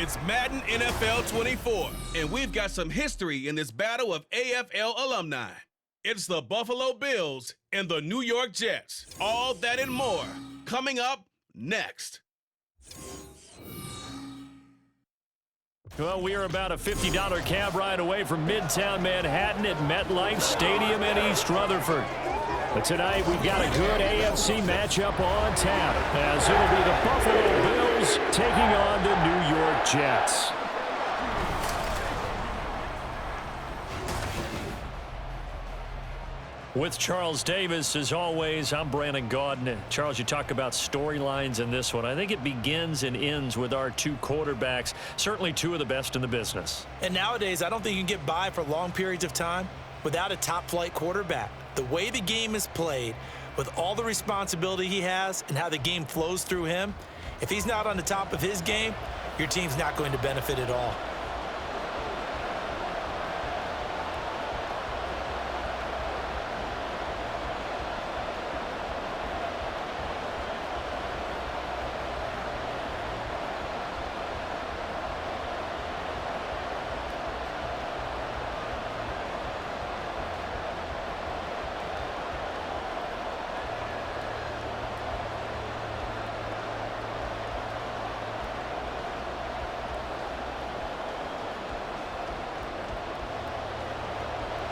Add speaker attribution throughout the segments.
Speaker 1: It's Madden NFL 24, and we've got some history in this battle of AFL alumni. It's the Buffalo Bills and the New York Jets. All that and more coming up next.
Speaker 2: Well, we are about a $50 cab ride away from Midtown Manhattan at MetLife Stadium in East Rutherford. But tonight, we've got a good AFC matchup on tap, as it'll be the Buffalo Bills taking on the New York Jets. With Charles Davis, as always, I'm Brandon Gaudin. Charles, you talk about storylines in this one. I think it begins and ends with our two quarterbacks, certainly two of the best in the business.
Speaker 3: And nowadays, I don't think you can get by for long periods of time without a top-flight quarterback. The way the game is played, with all the responsibility he has and how the game flows through him, if he's not on the top of his game, your team's not going to benefit at all.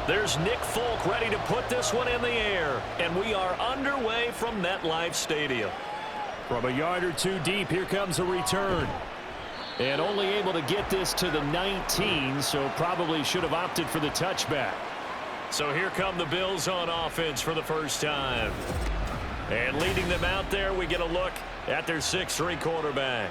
Speaker 2: There's Nick Folk ready to put this one in the air, and we are underway from MetLife Stadium. From a yard or two deep, here comes a return. And only able to get this to the 19, so probably should have opted for the touchback. So here come the Bills on offense for the first time. And leading them out there, we get a look at their 6'3" quarterback.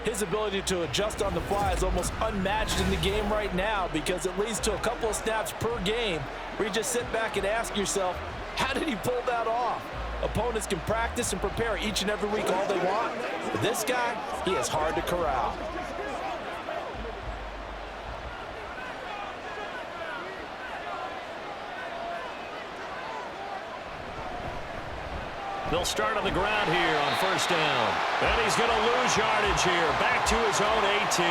Speaker 3: His ability to adjust on the fly is almost unmatched in the game right now, because it leads to a couple of snaps per game where you just sit back and ask yourself, how did he pull that off? Opponents can practice and prepare each and every week all they want, but this guy, he is hard to corral.
Speaker 2: They'll start on the ground here on first down. And he's going to lose yardage here, back to his own 18.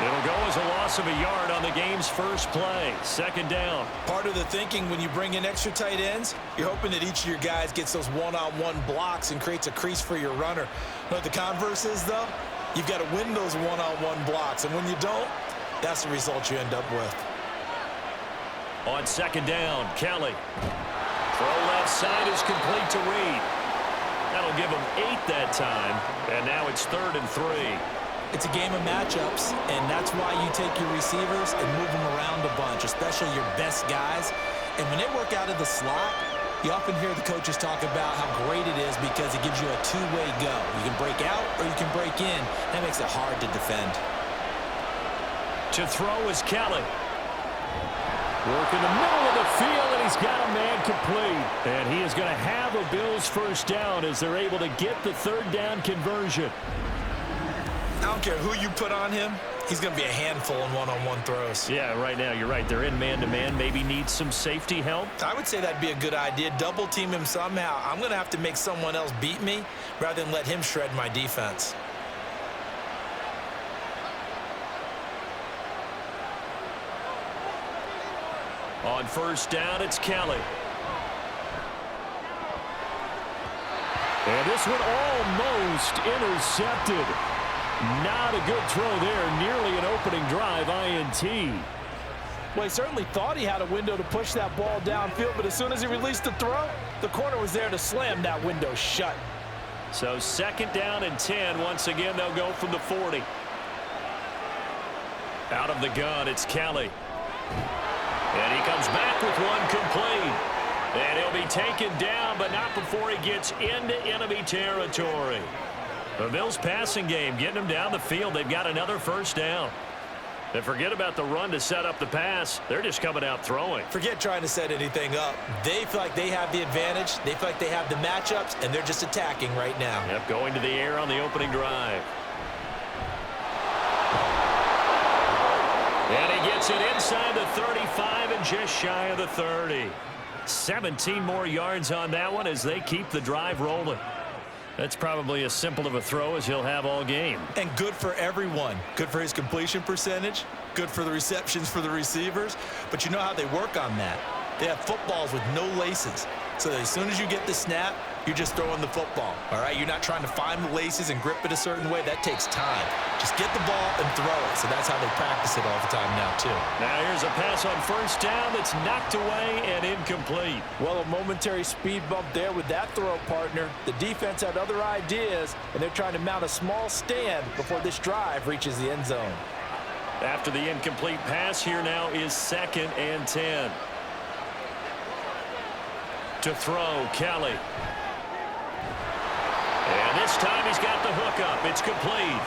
Speaker 2: It'll go as a loss of a yard on the game's first play. Second down.
Speaker 3: Part of the thinking when you bring in extra tight ends, you're hoping that each of your guys gets those one-on-one blocks and creates a crease for your runner. You know what the converse is, though? You've got to win those one-on-one blocks, and when you don't, that's the result you end up with.
Speaker 2: On second down, Kelly. Throw left side is complete to Reed. That'll give him 8 that time, and now it's 3rd and 3.
Speaker 3: It's a game of matchups, and that's why you take your receivers and move them around a bunch, especially your best guys. And when they work out of the slot, you often hear the coaches talk about how great it is because it gives you a two-way go. You can break out or you can break in. That makes it hard to defend.
Speaker 2: To throw is Kelly. Work in the middle of the field, and he's got a man complete. And he is going to have a Bills first down as they're able to get the third down conversion.
Speaker 3: I don't care who you put on him. He's going to be a handful in one-on-one throws.
Speaker 2: Yeah, right now, you're right. They're in man-to-man. Maybe needs some safety help.
Speaker 3: I would say that'd be a good idea. Double team him somehow. I'm going to have to make someone else beat me rather than let him shred my defense.
Speaker 2: On first down, it's Kelly. And this one almost intercepted. Not a good throw there. Nearly an opening drive, INT.
Speaker 3: Well, he certainly thought he had a window to push that ball downfield, but as soon as he released the throw, the corner was there to slam that window shut.
Speaker 2: So second down and 10. Once again, they'll go from the 40. Out of the gun, it's Kelly. And he comes back with one complete. And he'll be taken down, but not before he gets into enemy territory. The Bills passing game, getting them down the field. They've got another first down. And forget about the run to set up the pass. They're just coming out throwing.
Speaker 3: Forget trying to set anything up. They feel like they have the advantage. They feel like they have the matchups, and they're just attacking right now.
Speaker 2: Yep, going to the air on the opening drive. And he gets it inside the 35 and just shy of the 30. 17 more yards on that one as they keep the drive rolling. That's probably as simple of a throw as he'll have all game.
Speaker 3: And good for everyone. Good for his completion percentage. Good for the receptions for the receivers. But you know how they work on that. They have footballs with no laces. So that as soon as you get the snap, you're just throwing the football, all right? You're not trying to find the laces and grip it a certain way. That takes time. Just get the ball and throw it. So that's how they practice it all the time now, too.
Speaker 2: Now here's a pass on first down that's knocked away and incomplete.
Speaker 4: Well, a momentary speed bump there with that throw, partner. The defense had other ideas, and they're trying to mount a small stand before this drive reaches the end zone.
Speaker 2: After the incomplete pass, here now is 2nd and 10. To throw, Kelly. And this time he's got the hook up. It's complete.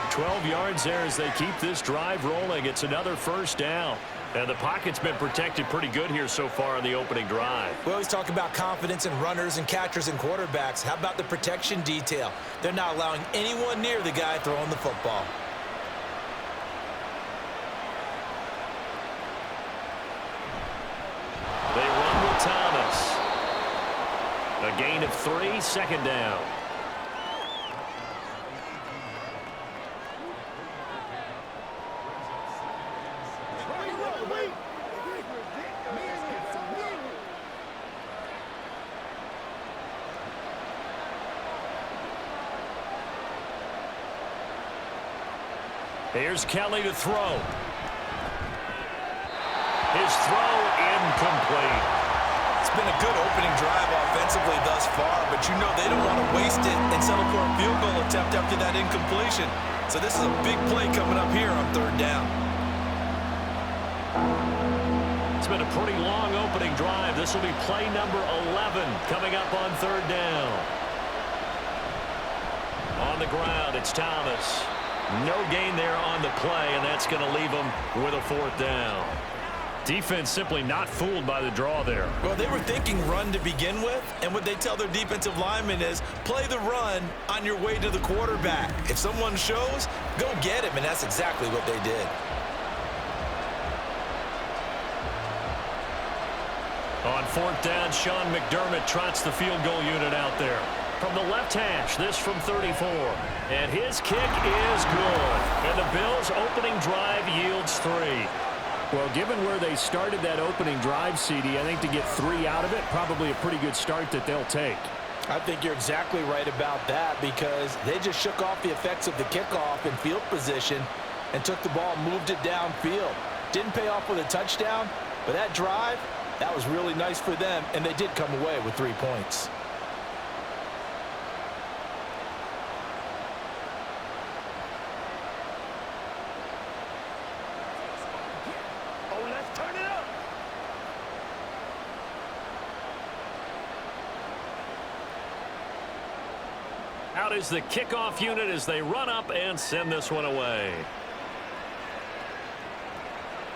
Speaker 2: 12 yards there as they keep this drive rolling. It's another first down. And the pocket's been protected pretty good here so far on the opening drive.
Speaker 3: We always talk about confidence in runners and catchers and quarterbacks. How about the protection detail? They're not allowing anyone near the guy throwing the football.
Speaker 2: They run with Thomas. A gain of 3, 2nd down. Here's Kelly to throw. His throw incomplete.
Speaker 3: It's been a good opening drive offensively thus far, but you know they don't want to waste it and settle for a field goal attempt after that incompletion. So this is a big play coming up here on 3rd down.
Speaker 2: It's been a pretty long opening drive. This will be play number 11 coming up on 3rd down. On the ground, it's Thomas. No gain there on the play, and that's going to leave them with a 4th down. Defense simply not fooled by the draw there.
Speaker 3: Well, they were thinking run to begin with, and what they tell their defensive linemen is play the run on your way to the quarterback. If someone shows, go get him, and that's exactly what they did.
Speaker 2: On 4th down, Sean McDermott trots the field goal unit out there. From the left hash, this from 34. And his kick is good. And the Bills' opening drive yields 3.
Speaker 5: Well, given where they started that opening drive, CD, I think to get 3 out of it, probably a pretty good start that they'll take.
Speaker 4: I think you're exactly right about that because they just shook off the effects of the kickoff in field position and took the ball and moved it downfield. Didn't pay off with a touchdown, but that drive, that was really nice for them, and they did come away with 3 points.
Speaker 2: Out is the kickoff unit as they run up and send this one away.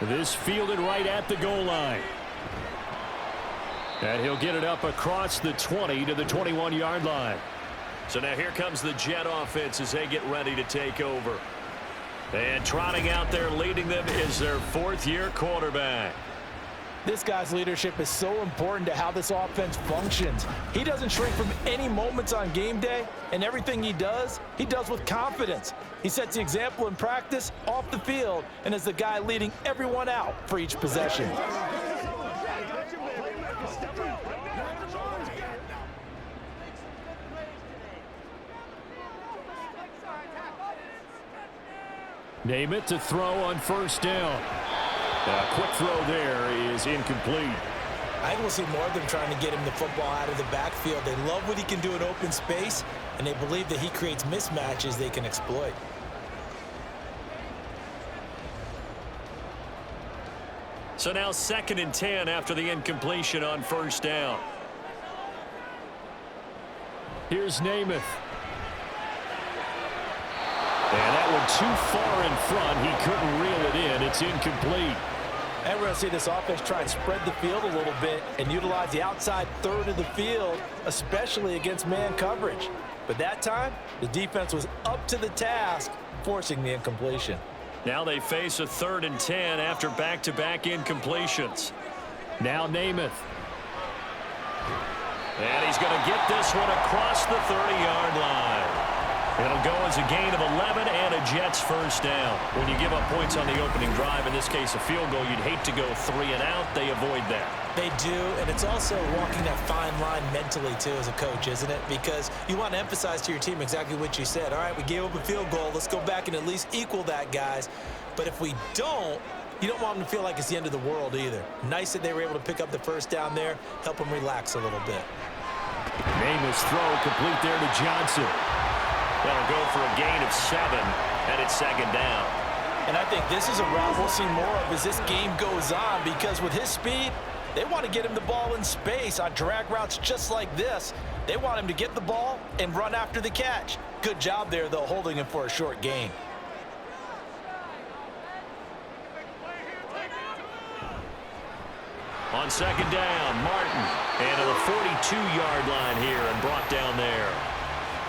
Speaker 5: This fielded right at the goal line.
Speaker 2: And he'll get it up across the 20 to the 21-yard line. So now here comes the Jet offense as they get ready to take over. And trotting out there leading them is their 4th-year quarterback.
Speaker 4: This guy's leadership is so important to how this offense functions. He doesn't shrink from any moments on game day, and everything he does with confidence. He sets the example in practice, off the field, and is the guy leading everyone out for each possession.
Speaker 5: Namath to throw on 1st down. A quick throw there is incomplete.
Speaker 3: I think we'll see more of them trying to get him the football out of the backfield. They love what he can do in open space, and they believe that he creates mismatches they can exploit.
Speaker 2: So now 2nd and 10 after the incompletion on 1st down.
Speaker 5: Here's Namath. And that one too far in front. He couldn't reel it in. It's incomplete.
Speaker 4: And we're going to see this offense try and spread the field a little bit and utilize the outside 3rd of the field, especially against man coverage. But that time, the defense was up to the task, forcing the incompletion.
Speaker 2: Now they face a 3rd and 10 after back-to-back incompletions.
Speaker 5: Now Namath.
Speaker 2: And he's going to get this one across the 30-yard line. It'll go as a gain of 11 and a Jets first down. When you give up points on the opening drive, in this case a field goal, you'd hate to go 3 and out. They avoid that.
Speaker 3: They do, and it's also walking that fine line mentally, too, as a coach, isn't it? Because you want to emphasize to your team exactly what you said. All right, we gave up a field goal. Let's go back and at least equal that, guys. But if we don't, you don't want them to feel like it's the end of the world either. Nice that they were able to pick up the first down there, help them relax a little bit.
Speaker 2: Nameless throw complete there to Johnson. That'll go for a gain of 7, and it's second down.
Speaker 4: And I think this is a route we'll see more of as this game goes on, because with his speed, they want to get him the ball in space on drag routes just like this. They want him to get the ball and run after the catch. Good job there, though, holding him for a short gain.
Speaker 2: On second down, Martin. And to the 42-yard line here and brought down there.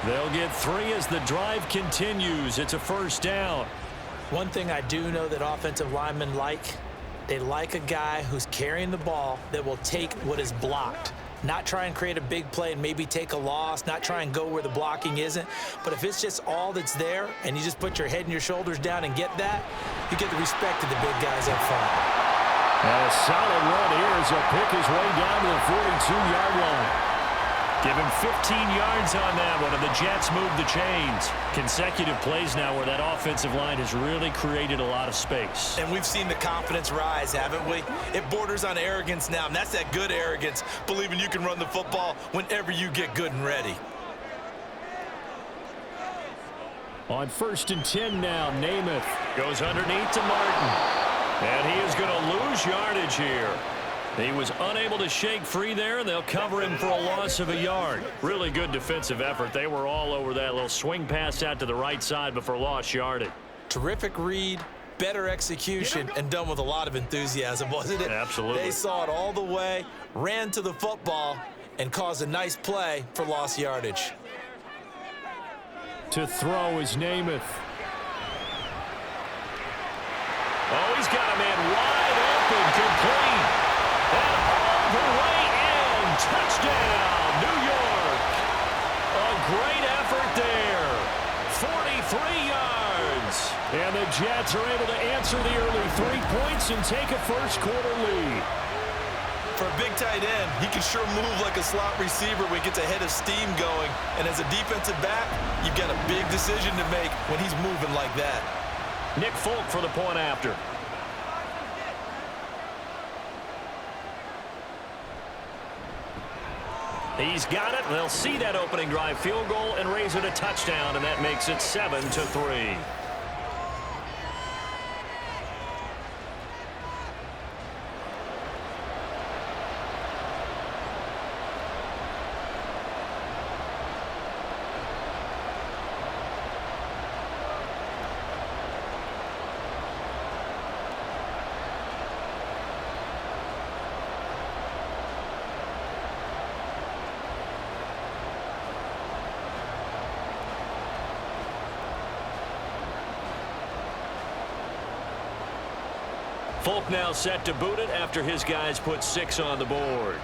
Speaker 2: They'll get 3 as the drive continues. It's a first down.
Speaker 3: One thing I do know that offensive linemen like, they like a guy who's carrying the ball that will take what is blocked. Not try and create a big play and maybe take a loss, not try and go where the blocking isn't. But if it's just all that's there and you just put your head and your shoulders down and get that, you get the respect of the big guys up front.
Speaker 2: And a solid run here as he'll pick his way down to the 42-yard line. Give him 15 yards on that one, and the Jets move the chains. Consecutive plays now where that offensive line has really created a lot of space.
Speaker 3: And we've seen the confidence rise, haven't we? It borders on arrogance now, and that's that good arrogance, believing you can run the football whenever you get good and ready.
Speaker 2: On 1st and 10 now, Namath goes underneath to Martin. And he is going to lose yardage here. He was unable to shake free there, and they'll cover him for a loss of a yard. Really good defensive effort. They were all over that little swing pass out to the right side before lost yardage.
Speaker 3: Terrific read, better execution, and done with a lot of enthusiasm, wasn't it?
Speaker 2: Absolutely.
Speaker 3: They saw it all the way, ran to the football, and caused a nice play for lost yardage.
Speaker 2: To throw is Namath. Oh, he's got a man wide open, complete. And all the way in, touchdown, New York. A great effort there, 43 yards. And the Jets are able to answer the early 3 points and take a first-quarter lead.
Speaker 3: For a big tight end, he can sure move like a slot receiver when he gets a head of steam going. And as a defensive back, you've got a big decision to make when he's moving like that.
Speaker 2: Nick Folk for the point after. He's got it. They'll see that opening drive field goal and raise it a touchdown, and that makes it 7-3. Folk now set to boot it after his guys put 6 on the board.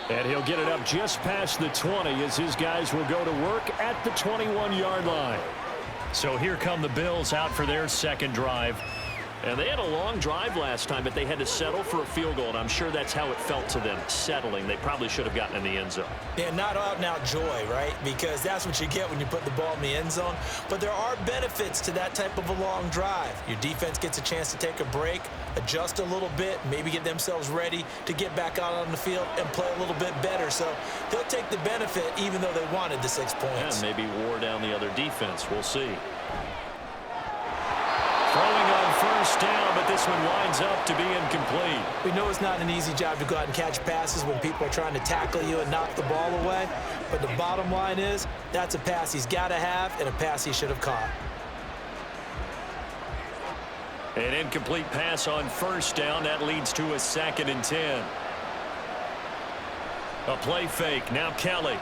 Speaker 2: And he'll get it up just past the 20 as his guys will go to work at the 21-yard line. So here come the Bills out for their second drive. And they had a long drive last time, but they had to settle for a field goal, and I'm sure that's how it felt to them, settling. They probably should have gotten in the end zone.
Speaker 3: Yeah, not out-and-out joy, right? Because that's what you get when you put the ball in the end zone. But there are benefits to that type of a long drive. Your defense gets a chance to take a break, adjust a little bit, maybe get themselves ready to get back out on the field and play a little bit better. So they'll take the benefit even though they wanted the 6 points.
Speaker 2: And maybe wore down the other defense. We'll see. Throwing on first down, but this one winds up to be incomplete.
Speaker 3: We know it's not an easy job to go out and catch passes when people are trying to tackle you and knock the ball away. But the bottom line is, that's a pass he's got to have and a pass he should have caught.
Speaker 2: An incomplete pass on first down. That leads to a 2nd and 10. A play fake. Now Kelly.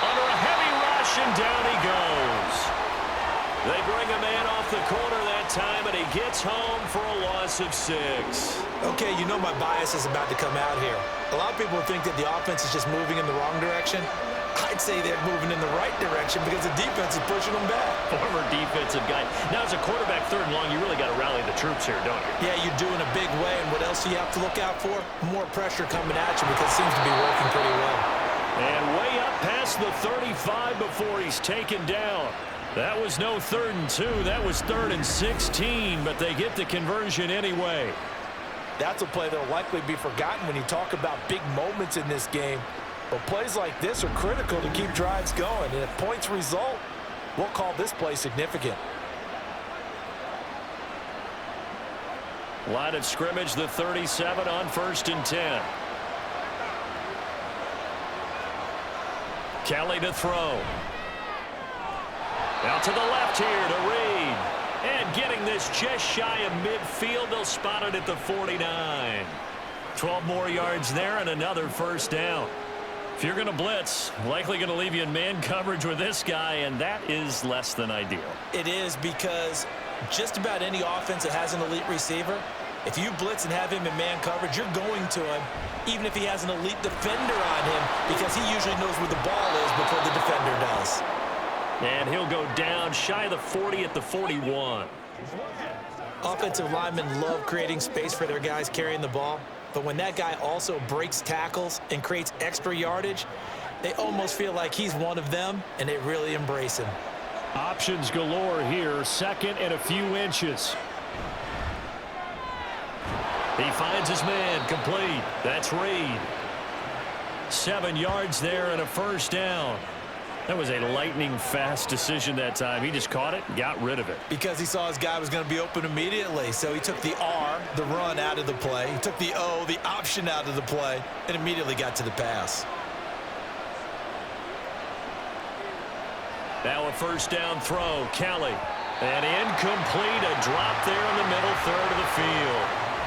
Speaker 2: Under a heavy rush, and down he goes. They bring a man off the corner that time, and he gets home for a loss of 6.
Speaker 3: Okay, you know my bias is about to come out here. A lot of people think that the offense is just moving in the wrong direction. I'd say they're moving in the right direction because the defense is pushing them back.
Speaker 2: Former defensive guy. Now, as a quarterback, 3rd and long, you really got to rally the troops here, don't you?
Speaker 3: Yeah, you do in a big way, and what else do you have to look out for? More pressure coming at you because it seems to be working pretty well.
Speaker 2: And way up past the 35 before he's taken down. That was no 3rd and 2. That was 3rd and 16, but they get the conversion anyway.
Speaker 4: That's a play that will likely be forgotten when you talk about big moments in this game. But plays like this are critical to keep drives going. And if points result, we'll call this play significant.
Speaker 2: Line of scrimmage, the 37 on 1st and 10. Kelly to throw. Out to the left here to Reed. And getting this just shy of midfield. They'll spot it at the 49. 12 more yards there and another 1st down. If you're going to blitz, likely going to leave you in man coverage with this guy, and that is less than ideal.
Speaker 3: It is because just about any offense that has an elite receiver, if you blitz and have him in man coverage, you're going to him, even if he has an elite defender on him, because he usually knows where the ball is before the defender does.
Speaker 2: And he'll go down shy of the 40 at the 41.
Speaker 3: Offensive linemen love creating space for their guys carrying the ball. But when that guy also breaks tackles and creates extra yardage, they almost feel like he's one of them, and they really embrace him.
Speaker 2: Options galore here, 2nd and a few inches. He finds his man, complete. That's Reed. 7 yards there and a 1st down. That was a lightning-fast decision that time. He just caught it and got rid of it.
Speaker 3: Because he saw his guy was going to be open immediately. So he took the R, the run, out of the play. He took the O, the option, out of the play, and immediately got to the pass.
Speaker 2: Now a 1st down throw. Kelly. And incomplete. A drop there in the middle 3rd of the field.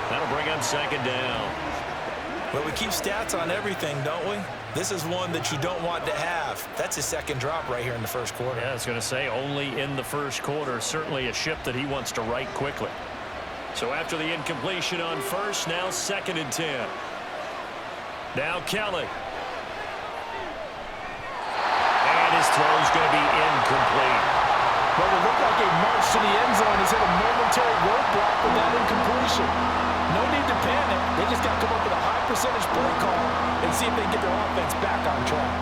Speaker 2: That'll bring up 2nd down.
Speaker 3: Well, we keep stats on everything, don't we? This is one that you don't want to have. That's his 2nd drop right here in the 1st quarter.
Speaker 2: Yeah, I was going to say only in the 1st quarter. Certainly a ship that he wants to right quickly. So after the incompletion on 1st, now 2nd and 10. Now Kelly. And his throw is going to be incomplete.
Speaker 4: Well, it looked like a march to the end zone has hit a momentary roadblock with that incompletion. No need to panic. They just got to come up with a high percentage play call and see if they can get their offense back on track.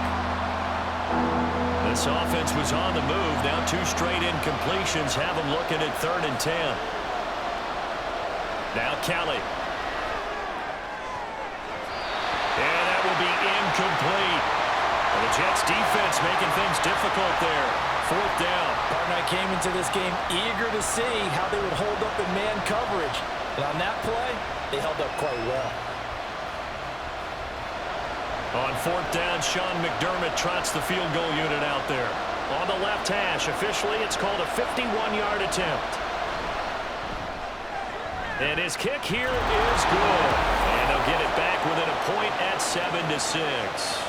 Speaker 2: This offense was on the move. Now 2 straight incompletions have them looking at 3rd and 10. Now Kelly. And that will be incomplete. And the Jets defense making things difficult there. 4th down.
Speaker 4: Partner, I came into this game eager to see how they would hold up in man coverage. And on that play, they held up quite well.
Speaker 2: On 4th down, Sean McDermott trots the field goal unit out there. On the left hash, officially, it's called a 51-yard attempt. And his kick here is good. And they'll get it back within a point at 7-6.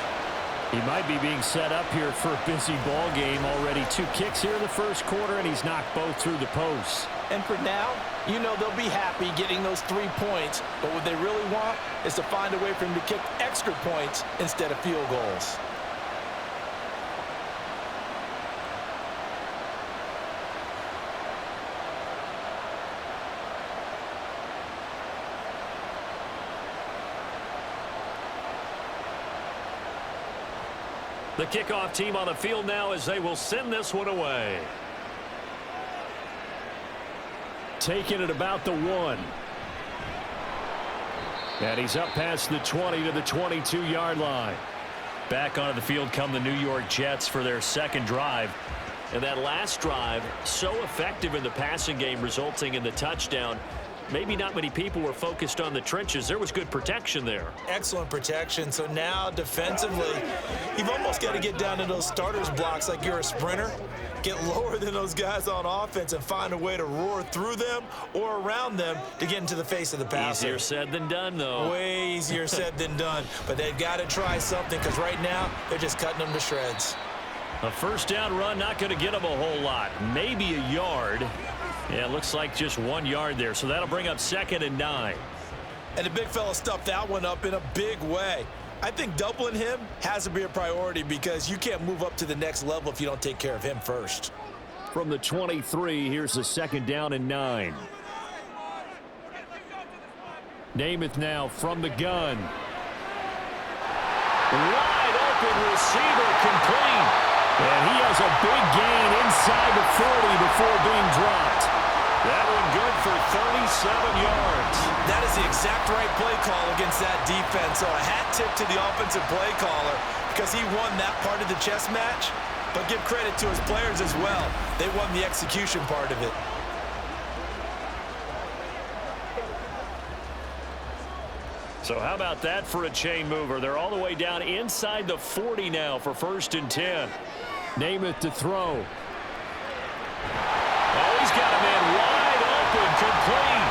Speaker 5: He might be being set up here for a busy ball game. Already 2 kicks here in the 1st quarter, and he's knocked both through the posts.
Speaker 4: And for now, you know they'll be happy getting those 3 points. But what they really want is to find a way for him to kick extra points instead of field goals.
Speaker 2: The kickoff team on the field now as they will send this one away.
Speaker 5: Taking it about the 1. And he's up past the 20 to the 22-yard line.
Speaker 2: Back onto the field come the New York Jets for their 2nd drive. And that last drive, so effective in the passing game, resulting in the touchdown. Maybe not many people were focused on the trenches. There was good protection there.
Speaker 3: Excellent protection. So now defensively, you've almost got to get down to those starters blocks like you're a sprinter. Get lower than those guys on offense and find a way to roar through them or around them to get into the face of the passer.
Speaker 2: Easier said than done, though.
Speaker 3: Way easier said than done. But they've got to try something because right now they're just cutting them to shreds.
Speaker 2: A 1st down run not going to get them a whole lot. Maybe a yard. Yeah, it looks like just 1 yard there, so that'll bring up 2nd and 9.
Speaker 4: And the big fella stuffed that one up in a big way. I think doubling him has to be a priority because you can't move up to the next level if you don't take care of him first.
Speaker 2: From the 23, here's the 2nd down and 9. Namath now from the gun. Wide open receiver, complete. And he has a big gain inside the 40 before being dropped. That one good for 37 yards.
Speaker 4: That is the exact right play call against that defense. So a hat tip to the offensive play caller because he won that part of the chess match. But give credit to his players as well. They won the execution part of it.
Speaker 2: So how about that for a chain mover? They're all the way down inside the 40 now for 1st and 10.
Speaker 5: Namath to throw.
Speaker 2: Oh, he's got a man wide open, complete.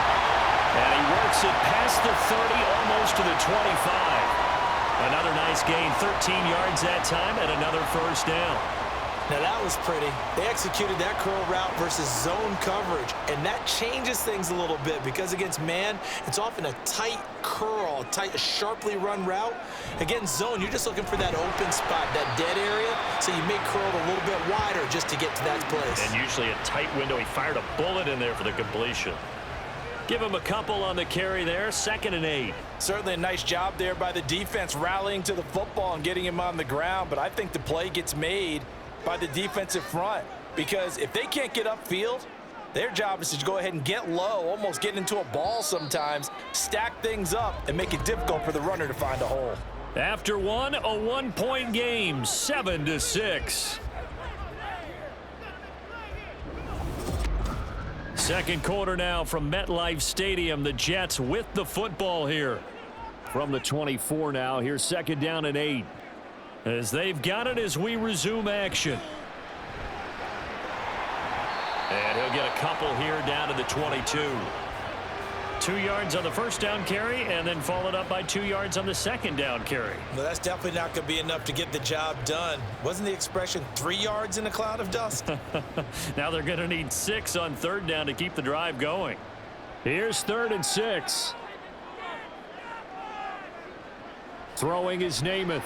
Speaker 2: And he works it past the 30, almost to the 25. Another nice gain, 13 yards that time, and another 1st down.
Speaker 4: Now that was pretty. They executed that curl route versus zone coverage, and that changes things a little bit because against man, it's often a tight curl, a sharply run route. Against zone, you're just looking for that open spot, that dead area, so you may curl it a little bit wider just to get to that place.
Speaker 2: And usually a tight window. He fired a bullet in there for the completion. Give him a couple on the carry there, 2nd and 8.
Speaker 4: Certainly a nice job there by the defense rallying to the football and getting him on the ground, but I think the play gets made by the defensive front because if they can't get upfield, their job is to go ahead and get low, almost get into a ball sometimes, stack things up, and make it difficult for the runner to find a hole.
Speaker 2: After one, a 1-point game, 7-6. Second quarter now from MetLife Stadium. The Jets with the football here.
Speaker 5: From the 24 now, here's 2nd down and 8.
Speaker 2: As they've got it as we resume action. And he'll get a couple here down to the 22. 2 yards on the 1st down carry and then followed up by 2 yards on the 2nd down carry.
Speaker 4: Well, that's definitely not going to be enough to get the job done. Wasn't the expression 3 yards in a cloud of dust?
Speaker 2: Now they're going to need 6 on 3rd down to keep the drive going.
Speaker 5: Here's 3rd and 6. Throwing is Namath.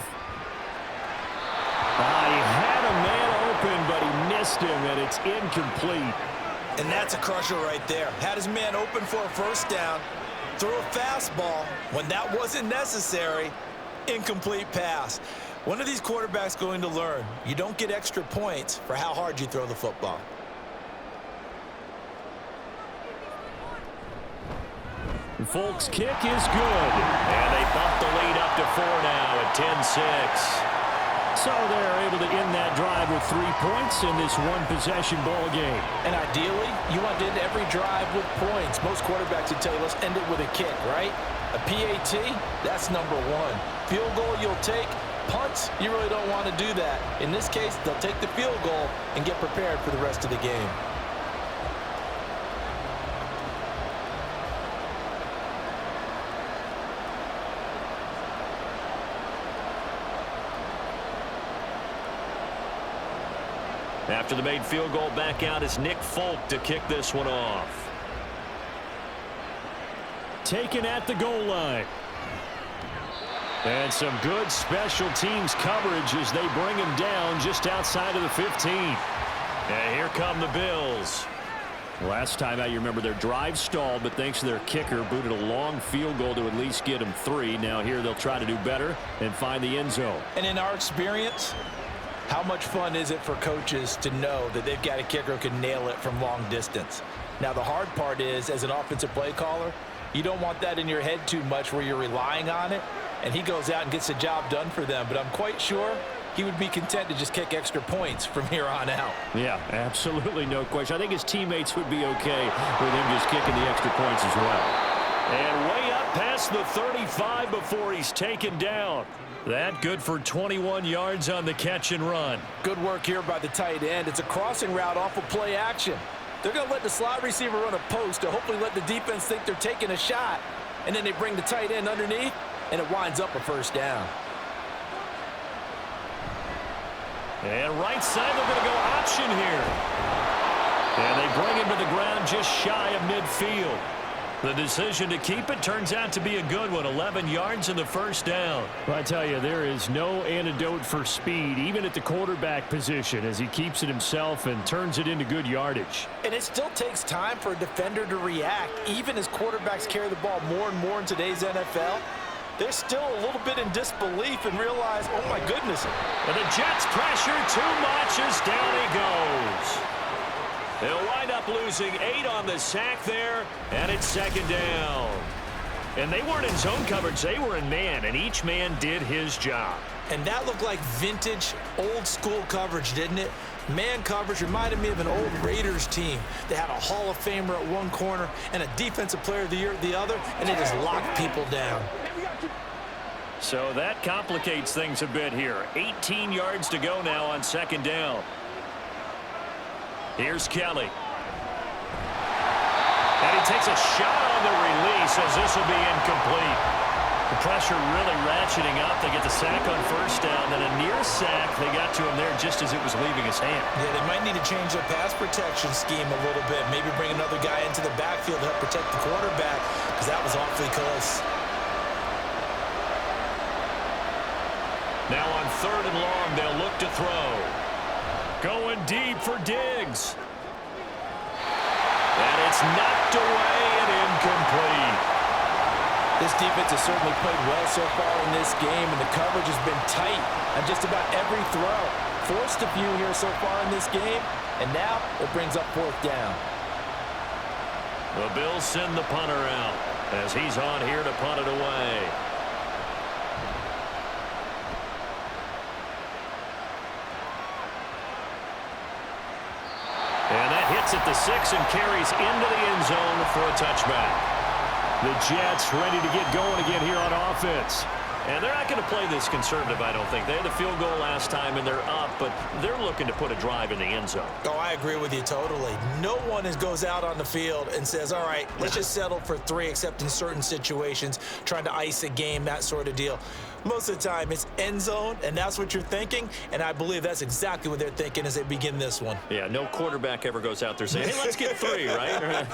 Speaker 2: He had a man open, but he missed him, and it's incomplete.
Speaker 4: And that's a crusher right there. Had his man open for a 1st down, threw a fastball when that wasn't necessary, incomplete pass. One of these quarterbacks going to learn, you don't get extra points for how hard you throw the football.
Speaker 2: Folks' kick is good, and they bump the lead up to 4 now at 10-6.
Speaker 5: So they're able to end that drive with 3 points in this one-possession ball game.
Speaker 4: And ideally, you want to end every drive with points. Most quarterbacks would tell you, let's end it with a kick, right? A PAT, that's number 1. Field goal you'll take. Punts, you really don't want to do that. In this case, they'll take the field goal and get prepared for the rest of the game.
Speaker 2: After the made field goal, back out is Nick Folk to kick this one off.
Speaker 5: Taken at the goal line.
Speaker 2: And some good special teams coverage as they bring him down just outside of the 15. And here come the Bills.
Speaker 5: Last time out, you remember their drive stalled, but thanks to their kicker, booted a long field goal to at least get them 3. Now here they'll try to do better and find the end zone.
Speaker 4: And in our experience, how much fun is it for coaches to know that they've got a kicker who can nail it from long distance? Now, the hard part is, as an offensive play caller, you don't want that in your head too much where you're relying on it, and he goes out and gets the job done for them. But I'm quite sure he would be content to just kick extra points from here on out.
Speaker 5: Yeah, absolutely no question. I think his teammates would be okay with him just kicking the extra points as well.
Speaker 2: And way up past the 35 before he's taken down. That good for 21 yards on the catch and run.
Speaker 4: Good work here by the tight end. It's a crossing route off of play action. They're going to let the slot receiver run a post to hopefully let the defense think they're taking a shot. And then they bring the tight end underneath, and it winds up a 1st down.
Speaker 2: And right side, they're going to go option here. And they bring him to the ground just shy of midfield. The decision to keep it turns out to be a good one. 11 yards in the first down.
Speaker 5: Well, I tell you, there is no antidote for speed, even at the quarterback position, as he keeps it himself and turns it into good yardage.
Speaker 4: And it still takes time for a defender to react, even as quarterbacks carry the ball more and more in today's NFL. They're still a little bit in disbelief and realize, oh my goodness.
Speaker 2: And the Jets pressure too much as down he goes. They'll wind up losing 8 on the sack there, and it's second down. And they weren't in zone coverage, they were in man, and each man did his job.
Speaker 4: And that looked like vintage, old-school coverage, didn't it? Man coverage reminded me of an old Raiders team. They had a Hall of Famer at one corner and a Defensive Player of the Year at the other, and they just locked people down.
Speaker 2: So that complicates things a bit here. 18 yards to go now on second down. Here's Kelly. And he takes a shot on the release as this will be incomplete. The pressure really ratcheting up. They get the sack on first down. Then a near sack. They got to him there just as it was leaving his hand.
Speaker 4: Yeah, they might need to change their pass protection scheme a little bit. Maybe bring another guy into the backfield to help protect the quarterback, because that was awfully close.
Speaker 2: Now on third and long, they'll look to throw. Going deep for Diggs. And it's knocked away and incomplete.
Speaker 4: This defense has certainly played well so far in this game, and the coverage has been tight on just about every throw. Forced a few here so far in this game, and now it brings up fourth down.
Speaker 2: The Bills send the punter out as he's on here to punt it away. And that hits at the 6 and carries into the end zone for a touchback.
Speaker 5: The Jets ready to get going again here on offense.
Speaker 2: And they're not going to play this conservative, I don't think. They had the field goal last time, and they're up, but they're looking to put a drive in the end zone.
Speaker 4: Oh, I agree with you totally. No one goes out on the field and says, all right, let's just settle for 3, except in certain situations, trying to ice a game, that sort of deal. Most of the time, it's end zone, and that's what you're thinking, and I believe that's exactly what they're thinking as they begin this one.
Speaker 2: Yeah, no quarterback ever goes out there saying, hey, let's get 3, right?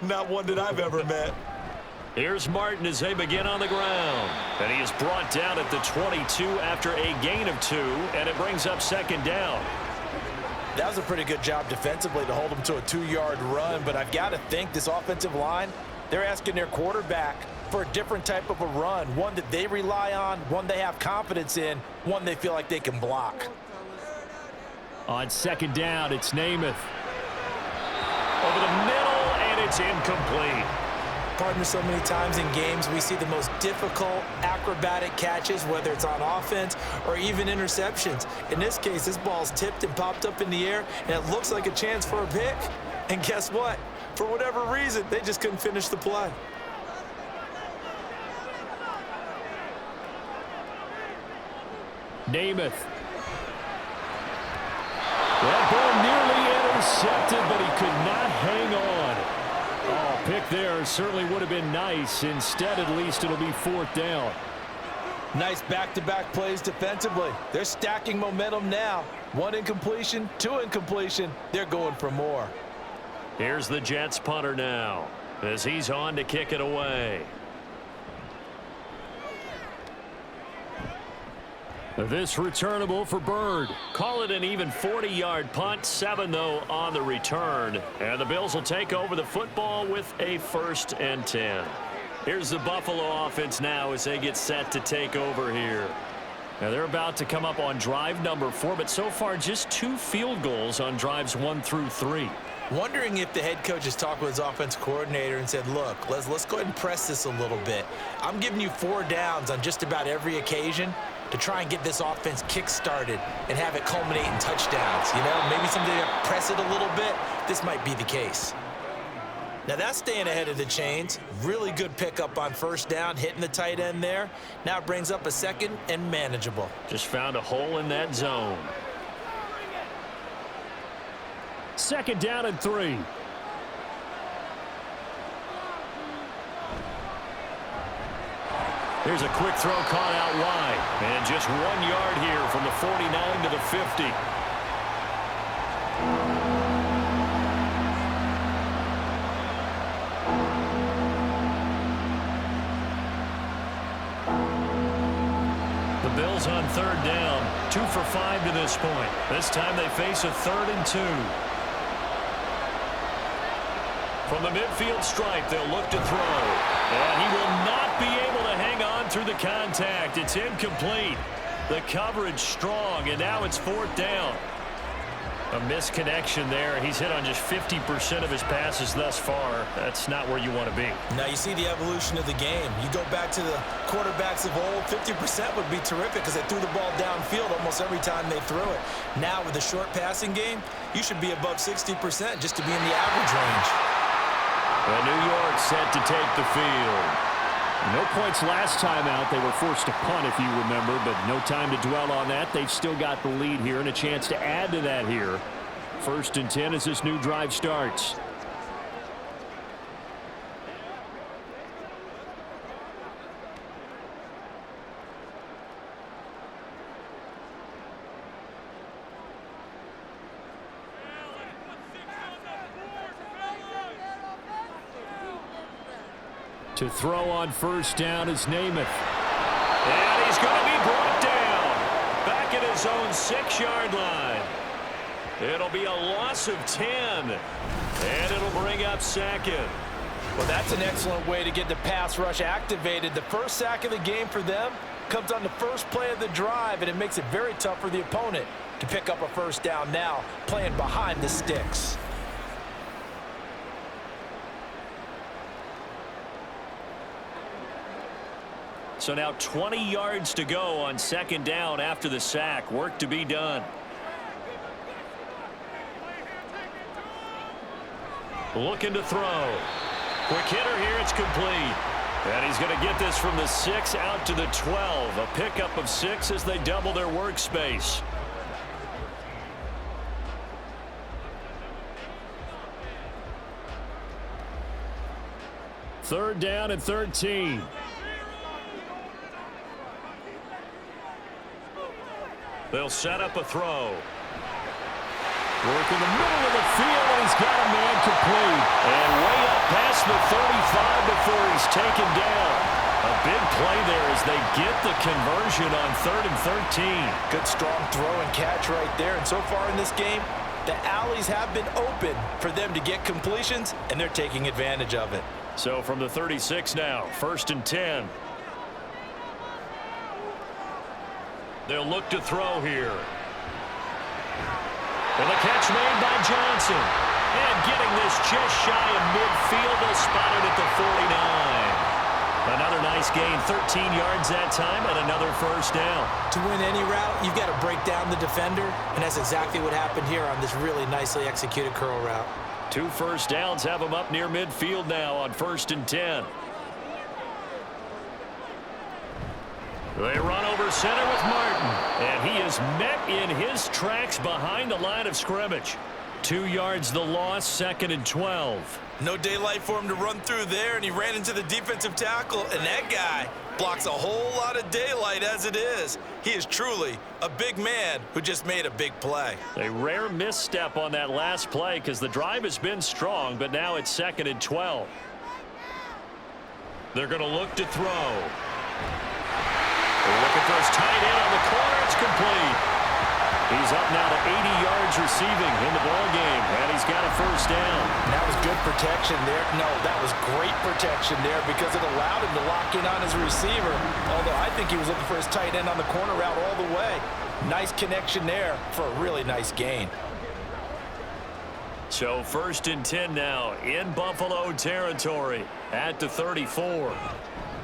Speaker 4: Not one that I've ever met.
Speaker 2: Here's Martin as they begin on the ground. And he is brought down at the 22 after a gain of 2, and it brings up second down.
Speaker 4: That was a pretty good job defensively to hold them to a 2-yard run, but I've got to think this offensive line, they're asking their quarterback for a different type of a run, one that they rely on, one they have confidence in, one they feel like they can block.
Speaker 5: On second down, it's Namath.
Speaker 2: Over the middle, and it's incomplete.
Speaker 4: Partner, so many times in games we see the most difficult acrobatic catches, whether it's on offense or even interceptions. In this case, this ball's tipped and popped up in the air, and it looks like a chance for a pick. And guess what? For whatever reason, they just couldn't finish the play.
Speaker 5: Namath. That ball nearly intercepted, but he could not hang on. Oh, pick there certainly would have been nice. Instead, at least it'll be fourth down.
Speaker 4: Nice back-to-back plays defensively. They're stacking momentum now. 1 incompletion, 2 incompletion. They're going for more.
Speaker 2: Here's the Jets punter now as he's on to kick it away.
Speaker 5: This returnable for Bird.
Speaker 2: Call it an even 40-yard punt, 7 though on the return. And the Bills will take over the football with a 1st and 10. Here's the Buffalo offense now as they get set to take over here.
Speaker 5: Now they're about to come up on drive number 4, but so far just 2 field goals on drives 1 through 3.
Speaker 4: Wondering if the head coach has talked with his offensive coordinator and said, look, let's go ahead and press this a little bit. I'm giving you 4 downs on just about every occasion to try and get this offense kick-started and have it culminate in touchdowns. You know, maybe someday to press it a little bit. This might be the case. Now that's staying ahead of the chains. Really good pickup on first down, hitting the tight end there. Now it brings up a 2nd and manageable.
Speaker 2: Just found a hole in that zone.
Speaker 5: 2nd down and 3.
Speaker 2: Here's a quick throw caught out wide. And just 1 yard here from the 49 to the 50. Bills on third down, 2 for 5 to this point. This time they face a 3rd and 2. From the midfield stripe, they'll look to throw. And he will not be able to hang on through the contact. It's incomplete. The coverage strong, and now it's 4th down. A misconnection there. He's hit on just 50% of his passes thus far. That's not where you want to be.
Speaker 3: Now you see the evolution of the game. You go back to the quarterbacks of old, 50% would be terrific because they threw the ball downfield almost every time they threw it. Now with the short passing game, you should be above 60% just to be in the average range.
Speaker 2: And New York set to take the field.
Speaker 5: No points last time out. They were forced to punt, if you remember, but no time to dwell on that. They've still got the lead here and a chance to add to that here. 1st and 10 as this new drive starts. To throw on 1st down is Namath.
Speaker 2: And he's going to be brought down. Back at his own 6-yard line. It'll be a loss of 10. And it'll bring up 2nd.
Speaker 4: Well, that's an excellent way to get the pass rush activated. The first sack of the game for them comes on the first play of the drive, and it makes it very tough for the opponent to pick up a 1st down now, playing behind the sticks.
Speaker 2: So now 20 yards to go on 2nd down after the sack. Work to be done. Looking to throw. Quick hitter here. It's complete. And he's going to get this from the 6 out to the 12. A pickup of 6 as they double their workspace.
Speaker 5: Third down and 13.
Speaker 2: They'll set up a throw.
Speaker 5: Work in the middle of the field, and he's got a man complete.
Speaker 2: And way up past the 35 before he's taken down. A big play there as they get the conversion on 3rd and 13.
Speaker 4: Good strong throw and catch right there. And so far in this game, the alleys have been open for them to get completions, and they're taking advantage of it.
Speaker 2: So from the 36 now, 1st and 10. They'll look to throw here. And the catch made by Johnson. And getting this just shy of midfield. They'll spot it at the 49. Another nice gain, 13 yards that time, and another 1st down.
Speaker 3: To win any route, you've got to break down the defender, and that's exactly what happened here on this really nicely executed curl route.
Speaker 2: 2 1st downs have them up near midfield now on 1st and 10. They run over center with Martin, and he is met in his tracks behind the line of scrimmage. 2 yards the loss, 2nd and 12.
Speaker 3: No daylight for him to run through there, and he ran into the defensive tackle, and that guy blocks a whole lot of daylight as it is. He is truly a big man who just made a big play.
Speaker 2: A rare misstep on that last play because the drive has been strong, but now it's 2nd and 12. They're going to look to throw. They're looking for his tight end on the corner. It's complete. He's up now to 80 yards receiving in the ball game, and he's got a 1st down.
Speaker 4: That was good protection there. No, that was great protection there because it allowed him to lock in on his receiver, although I think he was looking for his tight end on the corner route all the way. Nice connection there for a really nice gain.
Speaker 2: So 1st and 10 now in Buffalo territory at the 34.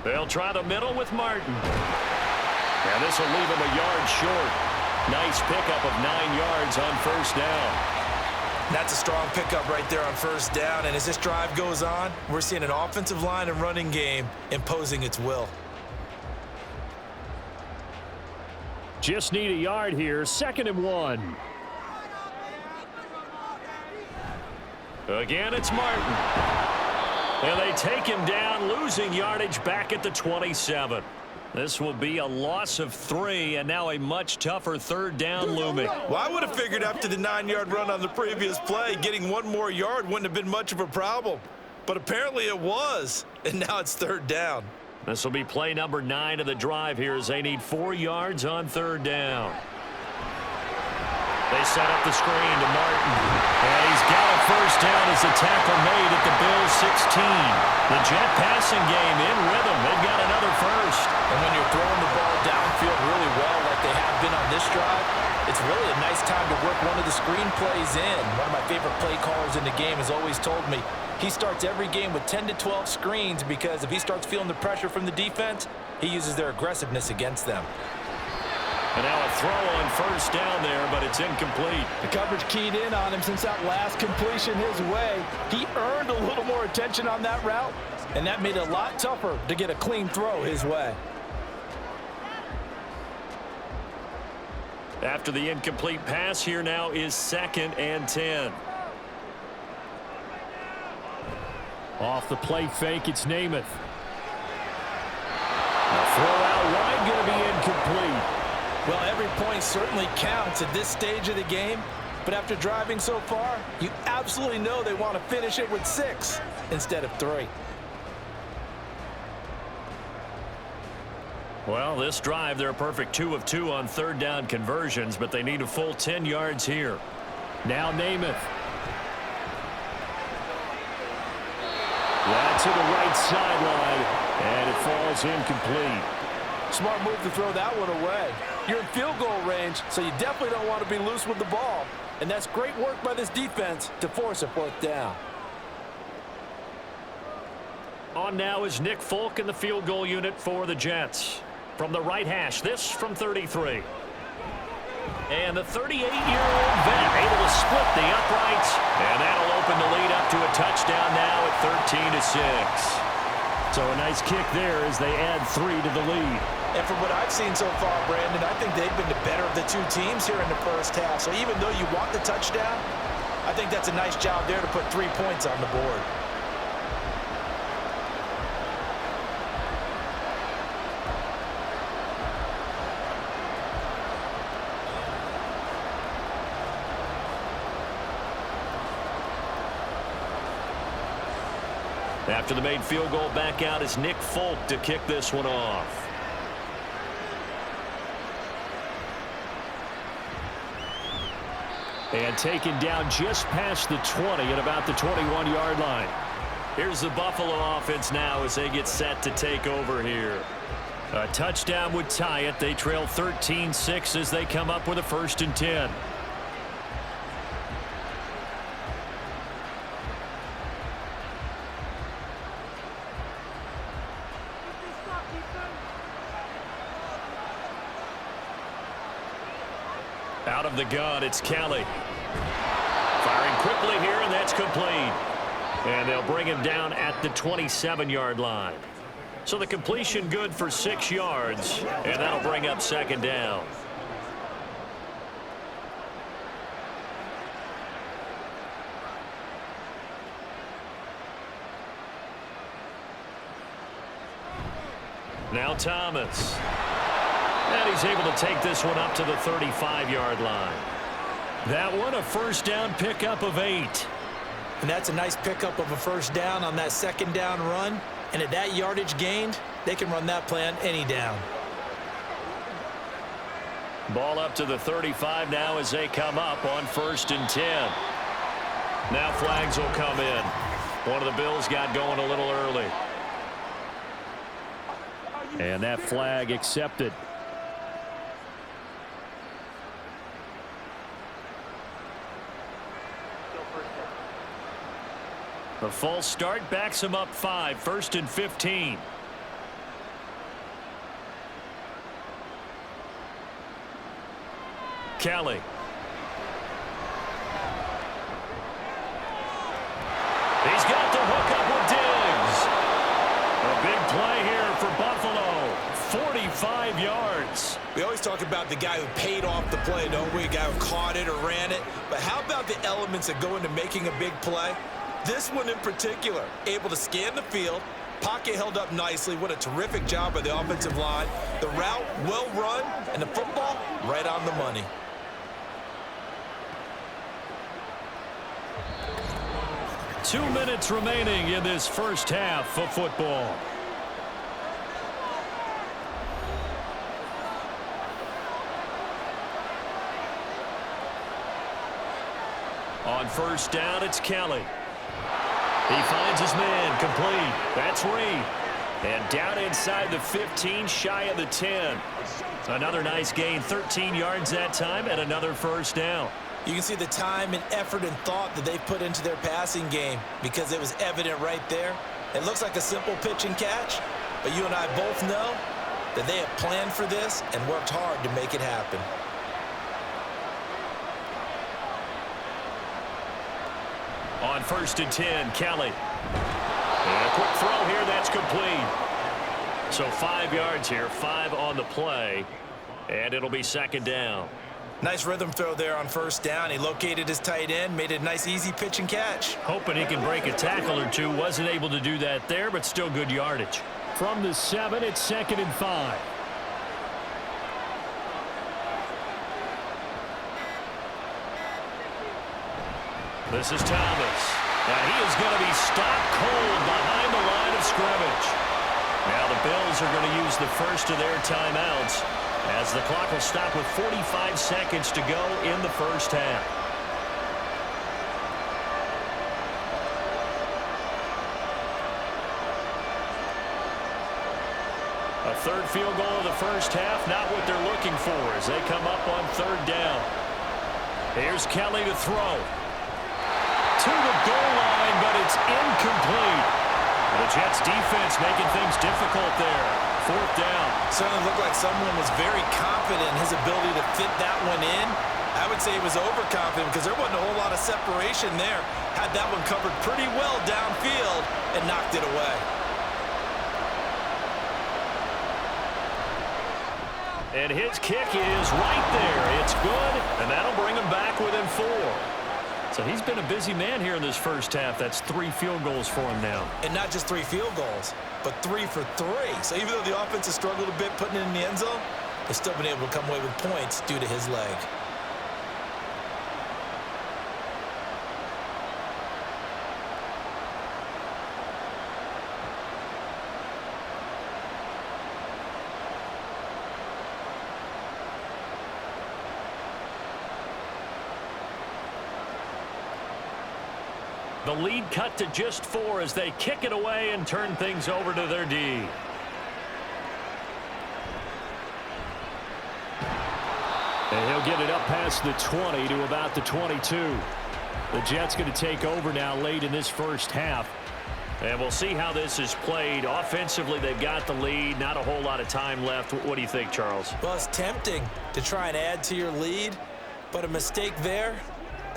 Speaker 2: They'll try the middle with Martin. And this will leave him a yard short. Nice pickup of 9 yards on 1st down.
Speaker 3: That's a strong pickup right there on 1st down. And as this drive goes on, we're seeing an offensive line and running game imposing its will.
Speaker 5: Just need a yard here. 2nd and 1.
Speaker 2: Again, it's Martin. And they take him down, losing yardage back at the 27. This will be a loss of 3, and now a much tougher 3rd down looming.
Speaker 3: Well, I would have figured after the 9-yard run on the previous play, getting 1 more yard wouldn't have been much of a problem. But apparently it was, and now it's 3rd down.
Speaker 2: This will be play number 9 of the drive here as they need 4 yards on 3rd down. They set up the screen to Martin. And he's got a first down as the tackle made at the Bills' 16. The Jet passing game in rhythm. They've got another first.
Speaker 3: And when you're throwing the ball downfield really well like they have been on this drive, it's really a nice time to work one of the screen plays in. One of my favorite play callers in the game has always told me he starts every game with 10 to 12 screens because if he starts feeling the pressure from the defense, he uses their aggressiveness against them.
Speaker 2: And now a throw on first down there, but it's incomplete.
Speaker 4: The coverage keyed in on him since that last completion his way. He earned a little more attention on that route, and that made it a lot tougher to get a clean throw his way.
Speaker 2: After the incomplete pass, here now is 2nd and 10.
Speaker 5: Off the play fake, it's Namath. A throw out wide, going to be incomplete.
Speaker 4: Well, every point certainly counts at this stage of the game, but after driving so far, you absolutely know they want to finish it with 6 instead of 3.
Speaker 2: Well, this drive, they're a perfect 2 of 2 on 3rd down conversions, but they need a full 10 yards here.
Speaker 5: Now Namath. That's to the right sideline, and it falls incomplete.
Speaker 4: Smart move to throw that one away. You're in field goal range, so you definitely don't want to be loose with the ball. And that's great work by this defense to force a 4th down.
Speaker 2: On now is Nick Folk in the field goal unit for the Jets. From the right hash, this from 33. And the 38-year-old vet able to split the uprights. And that'll open the lead up to a touchdown now at 13-6.
Speaker 5: So a nice kick there as they add 3 to the lead.
Speaker 4: And from what I've seen so far, Brandon, I think they've been the better of the 2 teams here in the first half. So even though you want the touchdown, I think that's a nice job there to put 3 points on the board.
Speaker 2: After the made field goal, back out is Nick Folk to kick this one off.
Speaker 5: And taken down just past the 20 at about the 21-yard line.
Speaker 2: Here's the Buffalo offense now as they get set to take over here. A touchdown would tie it. They trail 13-6 as they come up with a 1st and 10. Out of the gun, it's Kelly. Firing quickly here, and that's complete. And they'll bring him down at the 27-yard line. So the completion good for 6 yards, and that'll bring up 2nd down. Now Thomas. And he's able to take this one up to the 35-yard line. That one a 1st down pickup of 8.
Speaker 4: And that's a nice pickup of a 1st down on that 2nd down run. And at that yardage gained, they can run that play on any down.
Speaker 2: Ball up to the 35 now as they come up on 1st and 10. Now flags will come in. One of the Bills got going a little early.
Speaker 5: And that flag accepted.
Speaker 2: The false start backs him up 5, 1st and 15. Kelly. He's got the hook up with Diggs. A big play here for Buffalo. 45 yards.
Speaker 3: We always talk about the guy who paid off the play, don't we? A guy who caught it or ran it. But how about the elements that go into making a big play? This one in particular, able to scan the field, pocket held up nicely. What a terrific job by the offensive line. The route well run, and the football right on the money.
Speaker 2: Two minutes remaining in this first half of football. On first down, it's Kelly. He finds his man, complete. That's Reed. And down inside the 15, shy of the 10. Another nice gain, 13 yards that time, and another first down.
Speaker 3: You can see the time and effort and thought that they've put into their passing game because it was evident right there. It looks like a simple pitch and catch, but you and I both know that they have planned for this and worked hard to make it happen.
Speaker 2: On first and 10, Kelly. And a quick throw here, that's complete. So 5 yards here, 5 on the play, and it'll be second down.
Speaker 3: Nice rhythm throw there on first down. He located his tight end, made it a nice easy pitch and catch.
Speaker 2: Hoping he can break a tackle or two. Wasn't able to do that there, but still good yardage.
Speaker 5: From the 7, it's 2nd and 5.
Speaker 2: This is Thomas. Now he is going to be stopped cold behind the line of scrimmage. Now the Bills are going to use the first of their timeouts as the clock will stop with 45 seconds to go in the first half. A third field goal of the first half, not what they're looking for as they come up on third down. Here's Kelly to throw. To the goal line, but it's incomplete. The Jets defense making things difficult there. Fourth down.
Speaker 3: Certainly looked like someone was very confident in his ability to fit that one in. I would say he was overconfident because there wasn't a whole lot of separation there. Had that one covered pretty well downfield and knocked it away.
Speaker 2: And his kick is right there. It's good, and that'll bring him back within 4. So he's been a busy man here in this first half. That's 3 field goals for him now.
Speaker 3: And not just 3 field goals, but 3 for 3. So even though the offense has struggled a bit putting it in the end zone, they've still been able to come away with points due to his leg.
Speaker 2: The lead cut to just 4 as they kick it away and turn things over to their D.
Speaker 5: And he'll get it up past the 20 to about the 22. The Jets going to take over now late in this first half.
Speaker 2: And we'll see how this is played. Offensively, they've got the lead. Not a whole lot of time left. What do you think, Charles?
Speaker 3: Well, it's tempting to try and add to your lead, but a mistake there,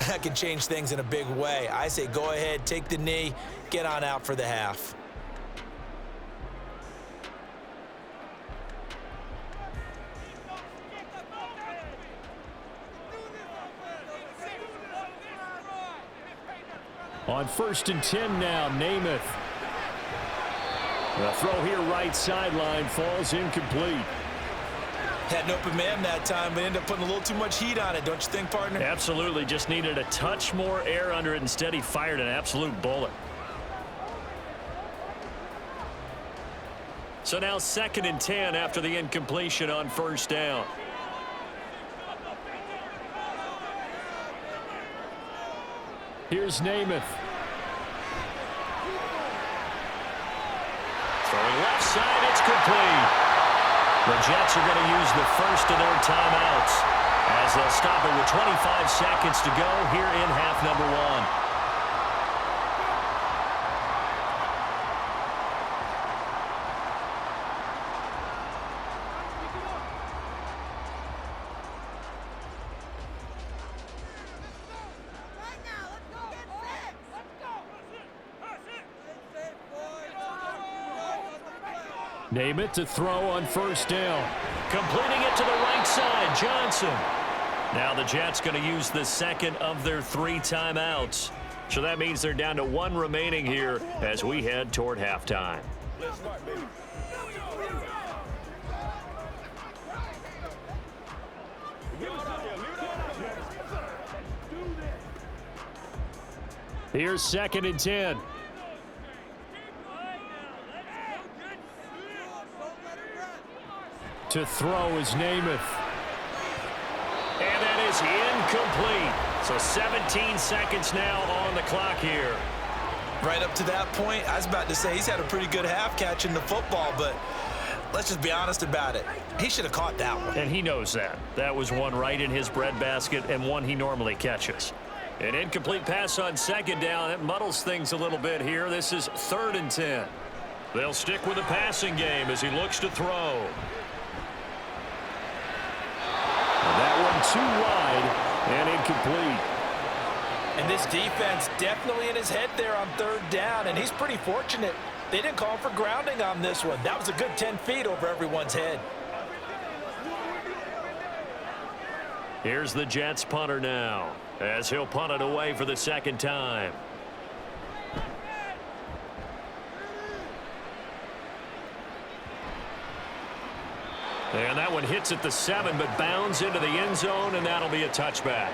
Speaker 3: that can change things in a big way. I say go ahead, take the knee, get on out for the half.
Speaker 5: On first and 10 now, Namath. The throw here right sideline falls incomplete.
Speaker 3: Had an open man that time, but ended up putting a little too much heat on it, don't you think, partner?
Speaker 2: Absolutely. Just needed a touch more air under it. Instead, he fired an absolute bullet. So now 2nd and 10 after the incompletion on first down.
Speaker 5: Here's Namath.
Speaker 2: Throwing left side, it's complete. The Jets are going to use the first of their timeouts as they'll stop it with 25 seconds to go here in half number 1.
Speaker 5: Namath to throw on first down.
Speaker 2: Completing it to the right side, Johnson. Now the Jets going to use the second of their 3 timeouts. So that means they're down to 1 remaining here as we head toward halftime.
Speaker 5: Here's 2nd and 10. To throw is Namath.
Speaker 2: And that is incomplete. So 17 seconds now on the clock here.
Speaker 3: Right up to that point, I was about to say he's had a pretty good half catching the football, but let's just be honest about it. He should have caught that one.
Speaker 2: And he knows that. That was one right in his breadbasket and one he normally catches. An incomplete pass on second down. That muddles things a little bit here. This is 3rd and 10. They'll stick with the passing game as he looks to throw.
Speaker 5: That one too wide and incomplete.
Speaker 4: And this defense definitely in his head there on 3rd down, and he's pretty fortunate. They didn't call for grounding on this one. That was a good 10 feet over everyone's head.
Speaker 2: Here's the Jets punter now, as he'll punt it away for the 2nd time. And that one hits at the 7, but bounds into the end zone, and that'll be a touchback.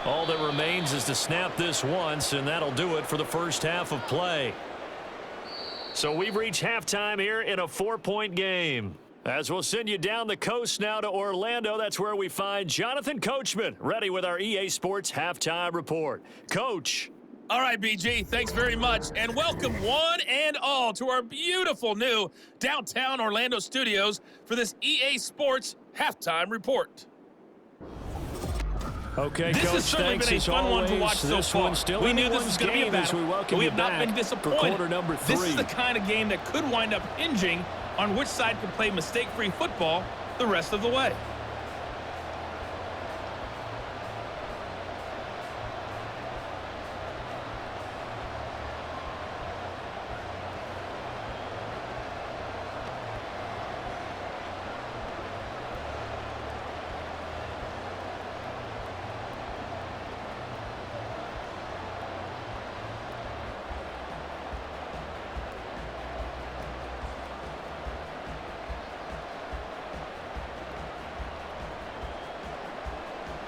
Speaker 2: All that remains is to snap this once, and that'll do it for the first half of play. So we've reached halftime here in a 4-point game. As we'll send you down the coast now to Orlando, that's where we find Jonathan Coachman, ready with our EA Sports Halftime Report. Coach.
Speaker 6: All right, BG, thanks very much, and welcome one and all to our beautiful new downtown Orlando studios for this EA Sports Halftime Report.
Speaker 5: Okay,
Speaker 6: this
Speaker 5: Coach,
Speaker 6: has certainly been a fun one to watch so far. We knew this was going to be a battle, but we have not been disappointed.
Speaker 5: Quarter number 3.
Speaker 6: This is the kind of game that could wind up hinging on which side can play mistake-free football the rest of the way.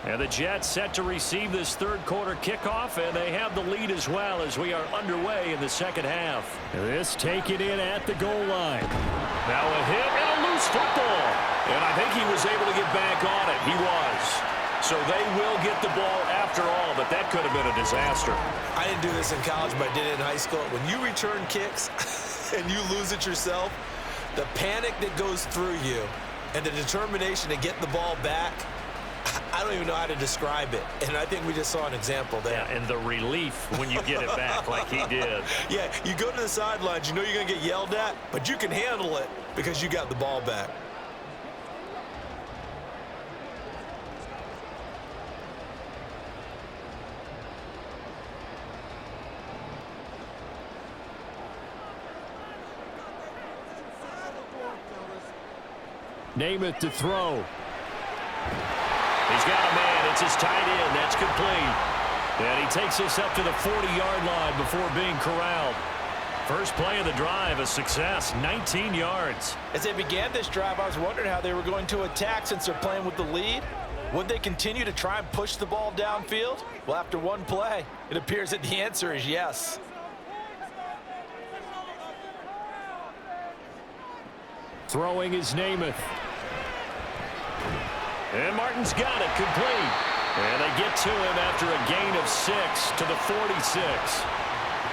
Speaker 2: And the Jets set to receive this 3rd quarter kickoff, and they have the lead as well as we are underway in the 2nd half.
Speaker 5: This taken in at the goal line.
Speaker 2: Now a hit and a loose football. And I think he was able to get back on it. He was. So they will get the ball after all, but that could have been a disaster.
Speaker 3: I didn't do this in college, but I did it in high school. When you return kicks and you lose it yourself, the panic that goes through you and the determination to get the ball back, I don't even know how to describe it, and I think we just saw an example there.
Speaker 2: Yeah, and the relief when you get it back like he did.
Speaker 3: Yeah, you go to the sidelines, you know you're going to get yelled at, but you can handle it because you got the ball back.
Speaker 5: Namath to throw.
Speaker 2: He's got a man. It's his tight end. That's complete. And he takes us up to the 40-yard line before being corralled. First play of the drive, a success, 19 yards.
Speaker 4: As they began this drive, I was wondering how they were going to attack since they're playing with the lead. Would they continue to try and push the ball downfield? Well, after one play, it appears that the answer is yes.
Speaker 5: Throwing is Namath.
Speaker 2: And Martin's got it complete. And they get to him after a gain of 6 to the 46.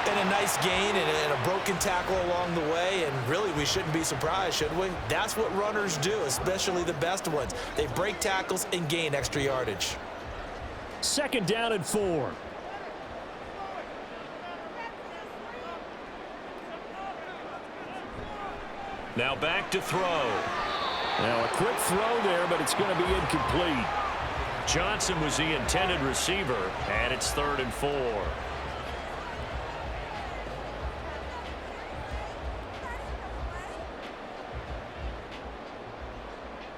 Speaker 3: And a nice gain and a broken tackle along the way, and really we shouldn't be surprised, should we? That's what runners do, especially the best ones. They break tackles and gain extra yardage.
Speaker 5: 2nd down and 4.
Speaker 2: Now back to throw.
Speaker 5: Now a quick throw there, but it's going to be incomplete.
Speaker 2: Johnson was the intended receiver, and it's 3rd and 4.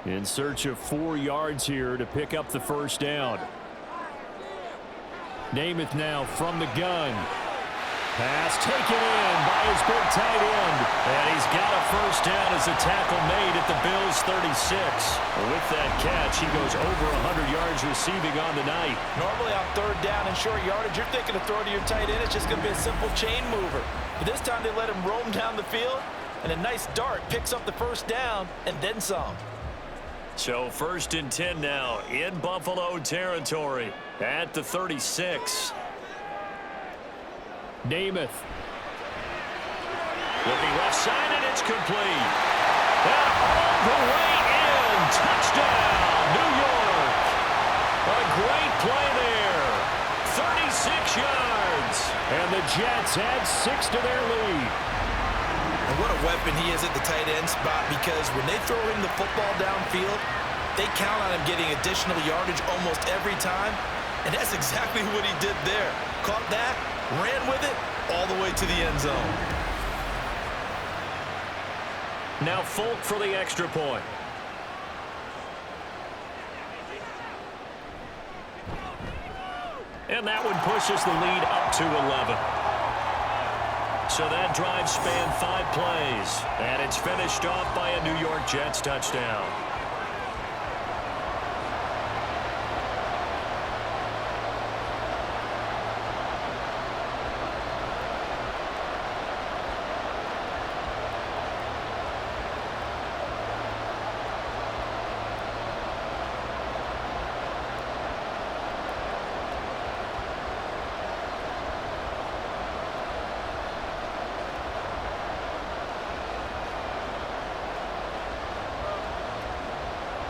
Speaker 5: In search of 4 yards here to pick up the first down. Namath now from the gun.
Speaker 2: Pass taken in by his big tight end. And he's got a first down as a tackle made at the Bills' 36. With that catch, he goes over 100 yards receiving on the night.
Speaker 4: Normally on third down and short yardage, you're thinking to throw to your tight end. It's just going to be a simple chain mover. But this time they let him roam down the field, and a nice dart picks up the first down and then some.
Speaker 2: So 1st and 10 now in Buffalo territory at the 36. Namath. Looking left side, and it's complete. And all the way in. Touchdown, New York. A great play there. 36 yards. And the Jets add 6 to their lead.
Speaker 3: And what a weapon he is at the tight end spot, because when they throw him the football downfield, they count on him getting additional yardage almost every time. And that's exactly what he did there. Caught that, ran with it, all the way to the end zone.
Speaker 2: Now Folk for the extra point. And that one pushes the lead up to 11. So that drive spanned 5 plays. And it's finished off by a New York Jets touchdown.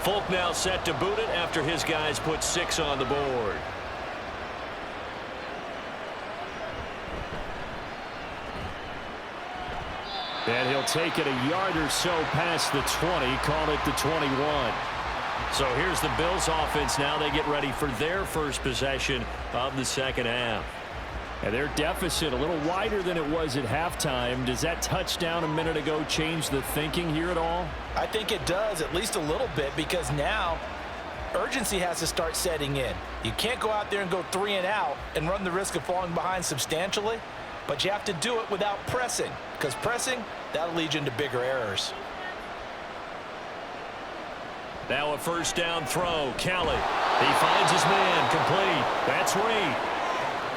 Speaker 2: Folk now set to boot it after his guys put 6 on the board. And he'll take it a yard or so past the 20, call it the 21. So here's the Bills offense now. They get ready for their first possession of the second half. And their deficit a little wider than it was at halftime. Does that touchdown a minute ago change the thinking here at all?
Speaker 4: I think it does, at least a little bit, because now urgency has to start setting in. You can't go out there and go 3 and out and run the risk of falling behind substantially, but you have to do it without pressing, because pressing, that'll lead you into bigger errors.
Speaker 2: Now a first down throw. Kelly. He finds his man. Complete. That's Reed.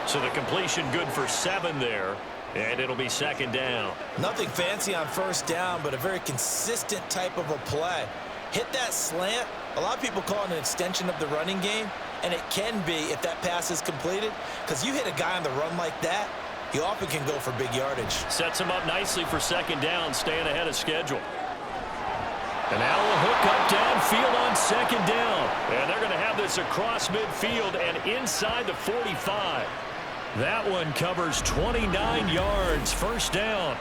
Speaker 2: So the completion good for 7 there. And it'll be second down.
Speaker 3: Nothing fancy on first down, but a very consistent type of a play. Hit that slant. A lot of people call it an extension of the running game, and it can be if that pass is completed, because you hit a guy on the run like that, he often can go for big yardage.
Speaker 2: Sets him up nicely for second down, staying ahead of schedule. And now a hook up downfield on second down. And they're going to have this across midfield and inside the 45. That one covers 29 yards, first down.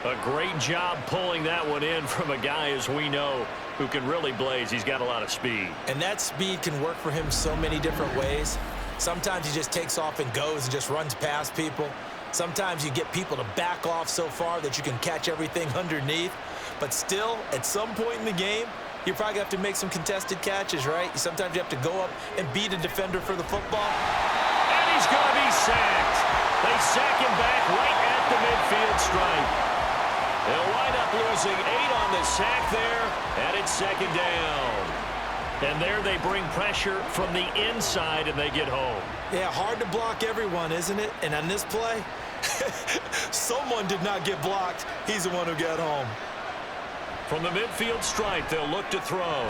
Speaker 2: A great job pulling that one in from a guy, as we know, who can really blaze. He's got a lot of speed.
Speaker 3: And that speed can work for him so many different ways. Sometimes he just takes off and goes and just runs past people. Sometimes you get people to back off so far that you can catch everything underneath. But still, at some point in the game, you probably have to make some contested catches, right? Sometimes you have to go up and beat a defender for the football.
Speaker 2: He's going to be sacked. They sack him back right at the midfield stripe. They'll wind up losing 8 on the sack there, and it's second down. And there they bring pressure from the inside, and they get home.
Speaker 3: Yeah, hard to block everyone, isn't it? And on this play, someone did not get blocked. He's the one who got home.
Speaker 2: From the midfield stripe, they'll look to throw.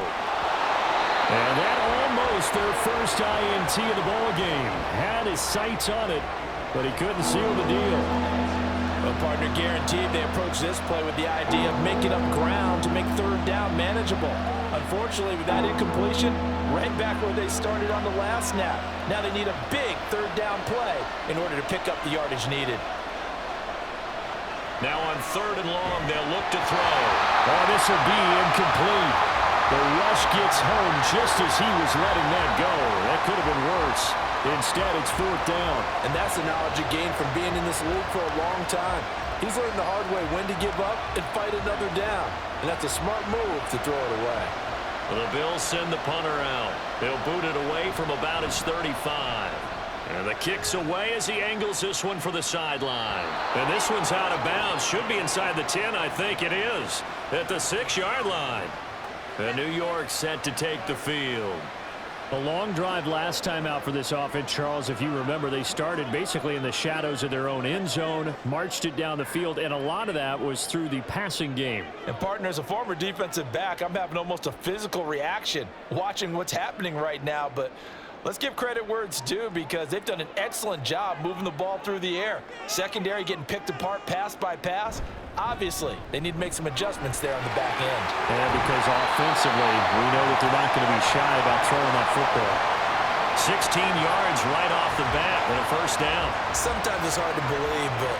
Speaker 2: And that almost their first INT of the ball game. Had his sights on it, but he couldn't seal the deal.
Speaker 4: Well, partner, guaranteed they approach this play with the idea of making up ground to make third down manageable. Unfortunately, with that incompletion, right back where they started on the last snap. Now they need a big third down play in order to pick up the yardage needed.
Speaker 2: Now on 3rd and long, they'll look to throw. Oh, this will be incomplete. The rush gets home just as he was letting that go. That could have been worse. Instead, it's 4th down.
Speaker 4: And that's the knowledge he gained from being in this league for a long time. He's learned the hard way when to give up and fight another down. And that's a smart move to throw it away.
Speaker 2: Well, the Bills send the punter out. They'll boot it away from about his 35. And the kick's away as he angles this one for the sideline. And this one's out of bounds. Should be inside the 10, I think it is. At the 6-yard line. And New York set to take the field.
Speaker 5: A long drive last time out for this offense, Charles. If you remember, they started basically in the shadows of their own end zone, marched it down the field, and a lot of that was through the passing game.
Speaker 4: And partner, as a former defensive back, I'm having almost a physical reaction watching what's happening right now. But let's give credit where it's due, because they've done an excellent job moving the ball through the air. Secondary getting picked apart pass by pass. Obviously, they need to make some adjustments there on the back end.
Speaker 5: And because offensively, we know that they're not going to be shy about throwing that football.
Speaker 2: 16 yards right off the bat and a first down.
Speaker 3: Sometimes it's hard to believe, but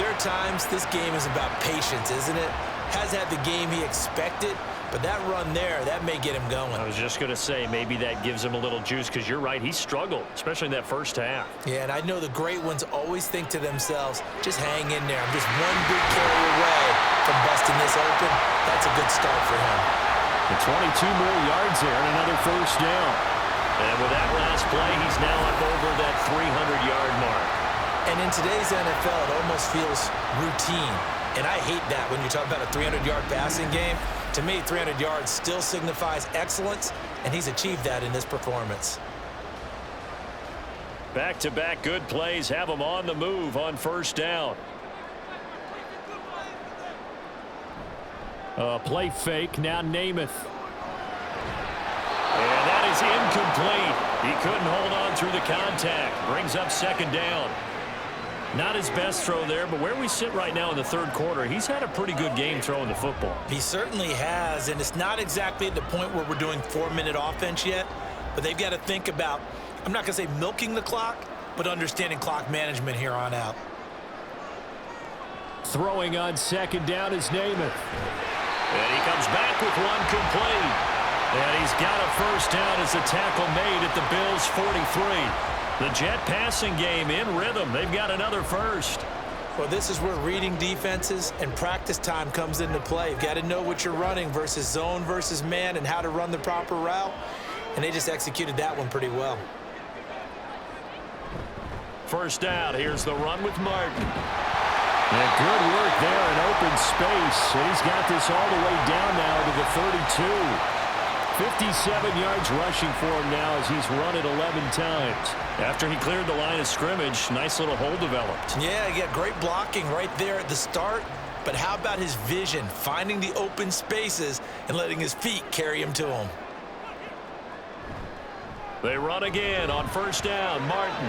Speaker 3: there are times this game is about patience, isn't it? Has had the game he expected, but that run there, that may get him going.
Speaker 2: I was just going to say, maybe that gives him a little juice, because you're right, he struggled, especially in that first half.
Speaker 3: Yeah, and I know the great ones always think to themselves, just hang in there. I'm just one big carry away from busting this open. That's a good start for him.
Speaker 5: The 22 more yards there and another first down.
Speaker 2: And with that last play, he's now up over that 300-yard mark.
Speaker 3: And in today's NFL, it almost feels routine. And I hate that when you talk about a 300-yard passing game. To me, 300 yards still signifies excellence, and he's achieved that in this performance.
Speaker 2: Back-to-back good plays have him on the move on first down.
Speaker 5: Play fake, now Namath.
Speaker 2: And that is incomplete. He couldn't hold on through the contact. Brings up second down. Not his best throw there, but where we sit right now in the third quarter, he's had a pretty good game throwing the football.
Speaker 3: He certainly has, and it's not exactly at the point where we're doing 4-minute offense yet, but they've got to think about, I'm not going to say milking the clock, but understanding clock management here on out.
Speaker 5: Throwing on second down is Namath.
Speaker 2: And he comes back with one complete. And he's got a first down as the tackle made at the Bills' 43. The Jet passing game in rhythm. They've got another first.
Speaker 3: Well, this is where reading defenses and practice time comes into play. You've got to know what you're running versus zone versus man and how to run the proper route. And they just executed that one pretty well.
Speaker 2: First down. Here's the run with Martin.
Speaker 5: And good work there in open space. And he's got this all the way down now to the 32. 57 yards rushing for him now as he's run it 11 times.
Speaker 2: After he cleared the line of scrimmage, nice little hole developed.
Speaker 3: Yeah, he got great blocking right there at the start. But how about his vision, finding the open spaces and letting his feet carry him to him?
Speaker 2: They run again on first down. Martin.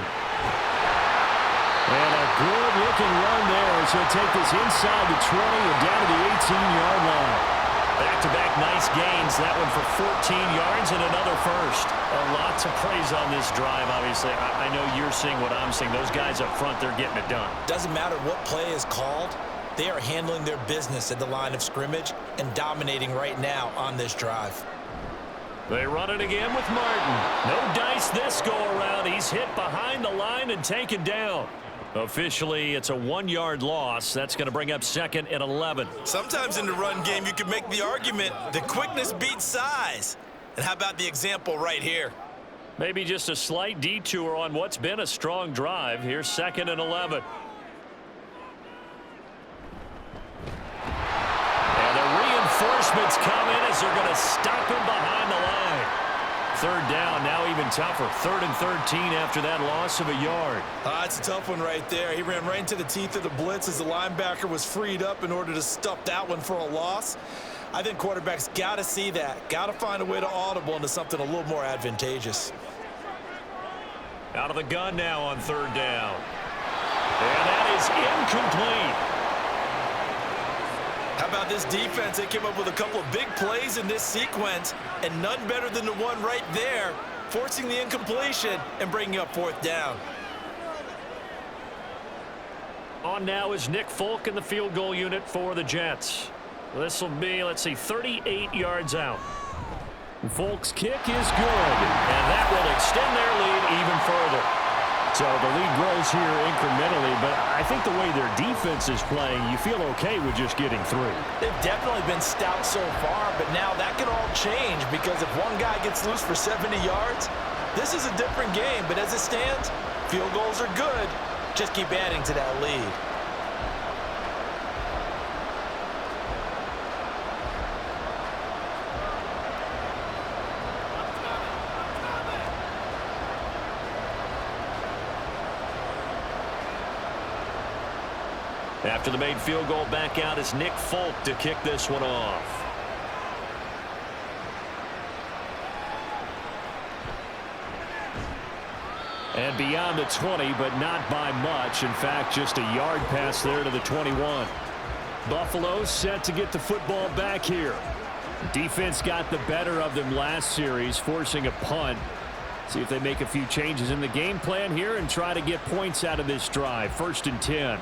Speaker 5: And a good-looking run there as he'll take this inside the 20 and down to the 18-yard line.
Speaker 2: Back-to-back nice gains. That one for 14 yards and another first. A lot to praise on this drive, obviously. I know you're seeing what I'm seeing. Those guys up front, they're getting it done.
Speaker 3: Doesn't matter what play is called. They are handling their business at the line of scrimmage and dominating right now on this drive.
Speaker 2: They run it again with Martin. No dice this go-around. He's hit behind the line and taken down. Officially, it's a 1-yard loss. That's going to bring up second and 11.
Speaker 3: Sometimes in the run game, you can make the argument that quickness beats size. And how about the example right here?
Speaker 2: Maybe just a slight detour on what's been a strong drive. Here's second and 11. And the reinforcements come in as they're going to stop him behind the line. Third down, now even tougher. 3rd and 13 after that loss of a yard.
Speaker 3: That's a tough one right there. He ran right into the teeth of the blitz as the linebacker was freed up in order to stuff that one for a loss. I think quarterbacks got to see that. Got to find a way to audible into something a little more advantageous.
Speaker 2: Out of the gun now on third down. And that is incomplete.
Speaker 3: How about this defense? They came up with a couple of big plays in this sequence, and none better than the one right there, forcing the incompletion and bringing up 4th down.
Speaker 2: On now is Nick Folk in the field goal unit for the Jets. This will be, let's see, 38 yards out.
Speaker 5: Folk's kick is good.
Speaker 2: And that will extend their lead even further.
Speaker 5: So the lead grows here incrementally, but I think the way their defense is playing, you feel okay with just getting through.
Speaker 4: They've definitely been stout so far, but now that can all change because if one guy gets loose for 70 yards, this is a different game. But as it stands, Field goals are good. Just keep adding to that lead.
Speaker 2: After the made field goal, back out is Nick Folk to kick this one off. And beyond the 20, but not by much. In fact, just a yard pass there to the 21. Buffalo set to get the football back here. Defense got the better of them last series, forcing a punt. See if they make a few changes in the game plan here and try to get points out of this drive. 1st and 10.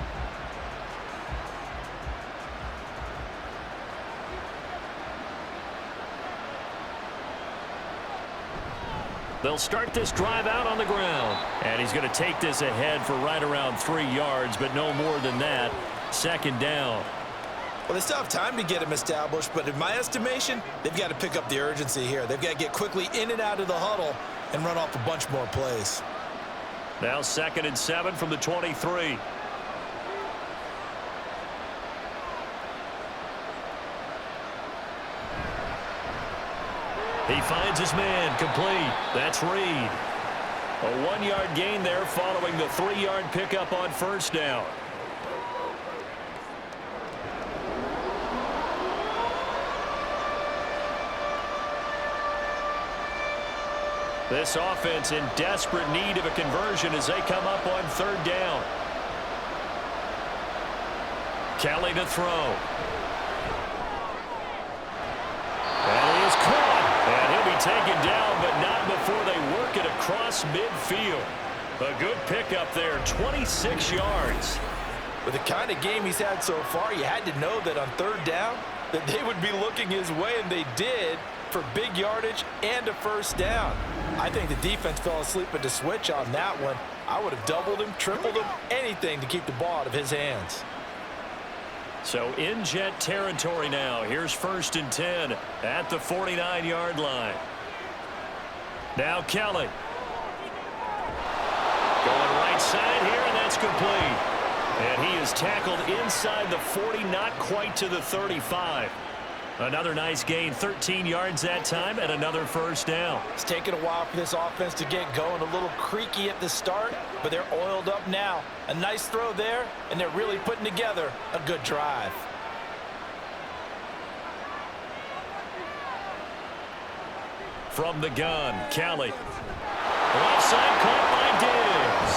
Speaker 2: They'll start this drive out on the ground. And he's going to take this ahead for right around 3 yards, but no more than that. 2nd down.
Speaker 4: Well, they still have time to get him established, but in my estimation, they've got to pick up the urgency here. They've got to get quickly in and out of the huddle and run off a bunch more plays.
Speaker 2: Now 2nd and 7 from the 23. He finds his man, complete. That's Reed. A 1-yard gain there following the 3-yard pickup on 1st down. This offense in desperate need of a conversion as they come up on 3rd down. Kelly to throw. And he is caught. And he'll be taken down, but not before they work it across midfield. A good pickup there, 26 yards.
Speaker 4: With the kind of game he's had so far, you had to know that on 3rd down that they would be looking his way, and they did, for big yardage and a 1st down. I think the defense fell asleep at the switch on that one. I would have doubled him, tripled him, anything to keep the ball out of his hands.
Speaker 2: So in Jet territory now. Here's 1st and 10 at the 49-yard line. Now Kelly. Going right side here, and that's complete. And he is tackled inside the 40, not quite to the 35. Another nice gain, 13 yards that time, and another 1st down.
Speaker 4: It's taken a while for this offense to get going. A little creaky at the start, but they're oiled up now. A nice throw there, and they're really putting together a good drive.
Speaker 2: From the gun, Kelly. Offside caught by Diggs.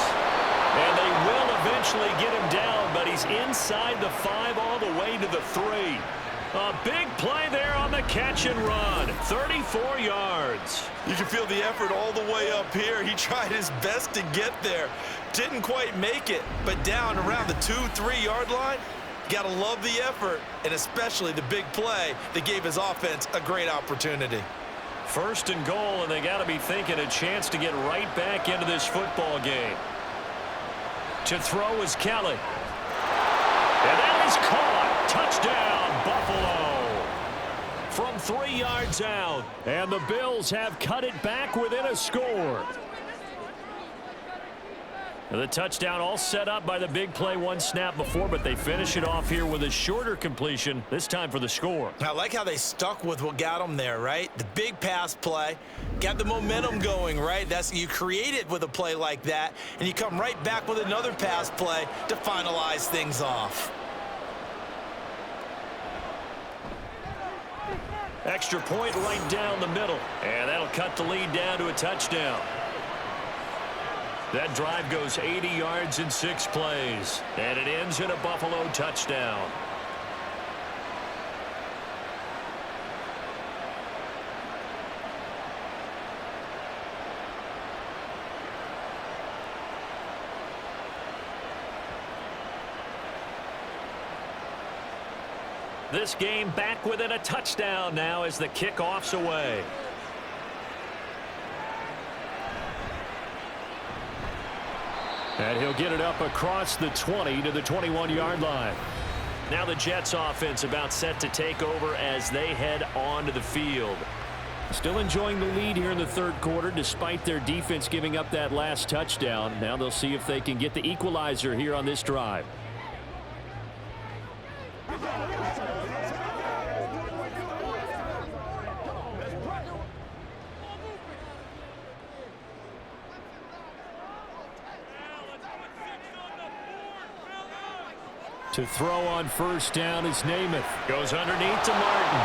Speaker 2: And they will eventually get him down, but he's inside the 5 all the way to the 3. A big play there on the catch and run. 34 yards.
Speaker 4: You can feel the effort all the way up here. He tried his best to get there. Didn't quite make it, but down around the 2-3 yard line, got to love the effort, and especially the big play that gave his offense a great opportunity.
Speaker 2: 1st and goal, and they got to be thinking a chance to get right back into this football game. To throw is Kelly. And that is caught. Touchdown. Buffalo from 3 yards out, and the Bills have cut it back within a score. The touchdown all set up by the big play 1 snap before, but they finish it off here with a shorter completion, this time for the score.
Speaker 4: I like how they stuck with what got them there, right? The big pass play, got the momentum going, right? That's you create it with a play like that, and you come right back with another pass play to finalize things off.
Speaker 2: Extra point right down the middle, and that'll cut the lead down to a touchdown. That drive goes 80 yards in 6 plays, and it ends in a Buffalo touchdown. This game back within a touchdown now as the kickoff's away. And he'll get it up across the 20 to the 21-yard line. Now the Jets offense about set to take over as they head onto the field.
Speaker 5: Still enjoying the lead here in the third quarter despite their defense giving up that last touchdown. Now they'll see if they can get the equalizer here on this drive. To throw on first down is Namath. Goes underneath to Martin.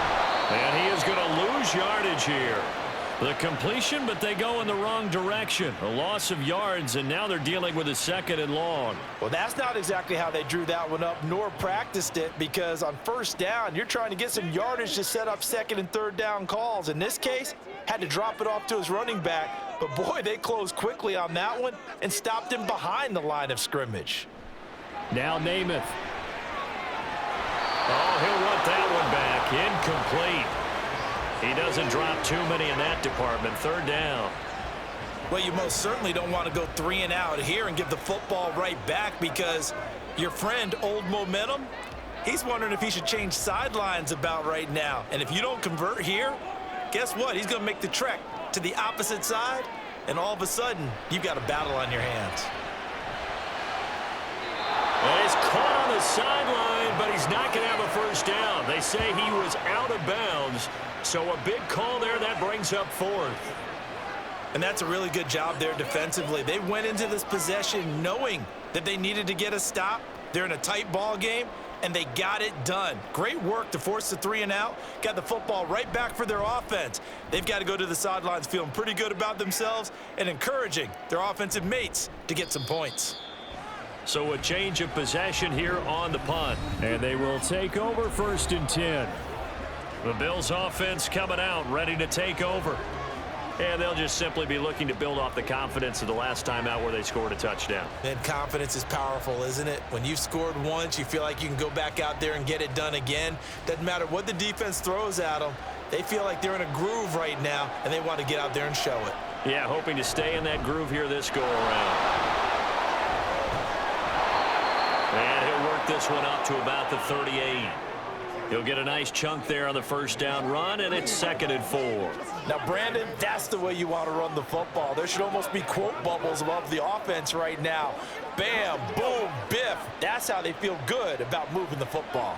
Speaker 5: And he is going to lose yardage here. The completion, but they go in the wrong direction. A loss of yards, and now they're dealing with a second and long.
Speaker 4: Well, that's not exactly how they drew that one up, nor practiced it, because on first down, you're trying to get some yardage to set up second and third down calls. In this case, had to drop it off to his running back. But, boy, they closed quickly on that one and stopped him behind the line of scrimmage.
Speaker 5: Now Namath. Oh, he'll want that one back. Incomplete. He doesn't drop too many in that department. Third down.
Speaker 4: Well, you most certainly don't want to go 3 and out here and give the football right back, because your friend, Old Momentum, he's wondering if he should change sidelines about right now. And if you don't convert here, guess what? He's going to make the trek to the opposite side, and all of a sudden, you've got a battle on your hands.
Speaker 5: And he's caught on the sideline, but he's not going to have a first down. They say he was out of bounds, so a big call there. That brings up fourth.
Speaker 4: And that's a really good job there defensively. They went into this possession knowing that they needed to get a stop. They're in a tight ball game, and they got it done. Great work to force the 3 and out. Got the football right back for their offense. They've got to go to the sidelines feeling pretty good about themselves and encouraging their offensive mates to get some points.
Speaker 5: So a change of possession here on the punt. And they will take over first and 10. The Bills offense coming out, ready to take over. And they'll just simply be looking to build off the confidence of the last time out where they scored a touchdown.
Speaker 4: And confidence is powerful, isn't it? When you've scored once, you feel like you can go back out there and get it done again. Doesn't matter what the defense throws at them. They feel like they're in a groove right now, and they want to get out there and show it.
Speaker 5: Yeah, hoping to stay in that groove here this go-around. And he'll work this one up to about the 38. He'll get a nice chunk there on the first down run, and it's 2nd and 4.
Speaker 4: Now, Brandon, that's the way you want to run the football. There should almost be quote bubbles above the offense right now. Bam, boom, biff. That's how they feel good about moving the football.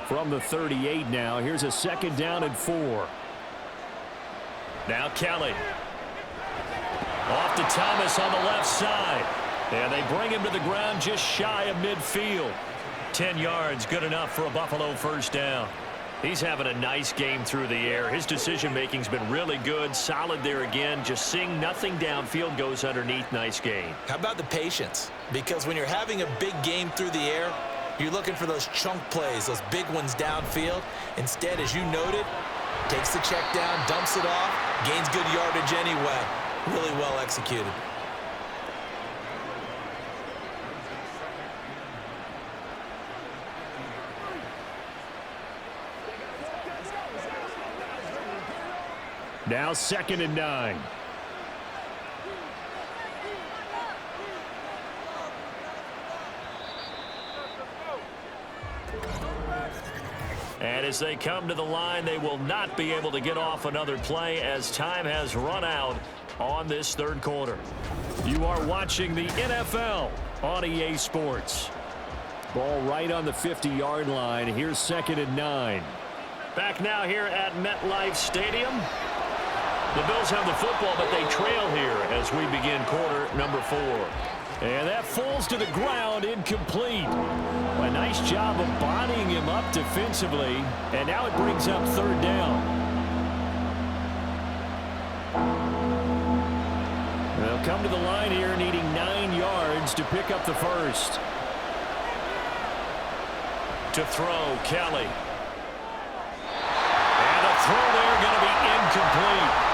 Speaker 5: From the 38 now, here's a 2nd down and 4. Now Kelly. Off to Thomas on the left side. And they bring him to the ground just shy of midfield. 10 yards, good enough for a Buffalo first down. He's having a nice game through the air. His decision-making's been really good. Solid there again. Just seeing nothing downfield, goes underneath. Nice game.
Speaker 4: How about the patience? Because when you're having a big game through the air, you're looking for those chunk plays, those big ones downfield. Instead, as you noted, takes the check down, dumps it off, gains good yardage anyway. Really well executed.
Speaker 5: Now 2nd and 9. And as they come to the line, they will not be able to get off another play as time has run out on this third quarter. You are watching the NFL on EA Sports. Ball right on the 50-yard line. Here's 2nd and 9. Back now here at MetLife Stadium. The Bills have the football, but they trail here as we begin quarter number 4. And that falls to the ground, incomplete. A nice job of bodying him up defensively, and now it brings up 3rd down. They'll come to the line here needing 9 yards to pick up the first. To throw, Kelly. And a throw there going to be incomplete.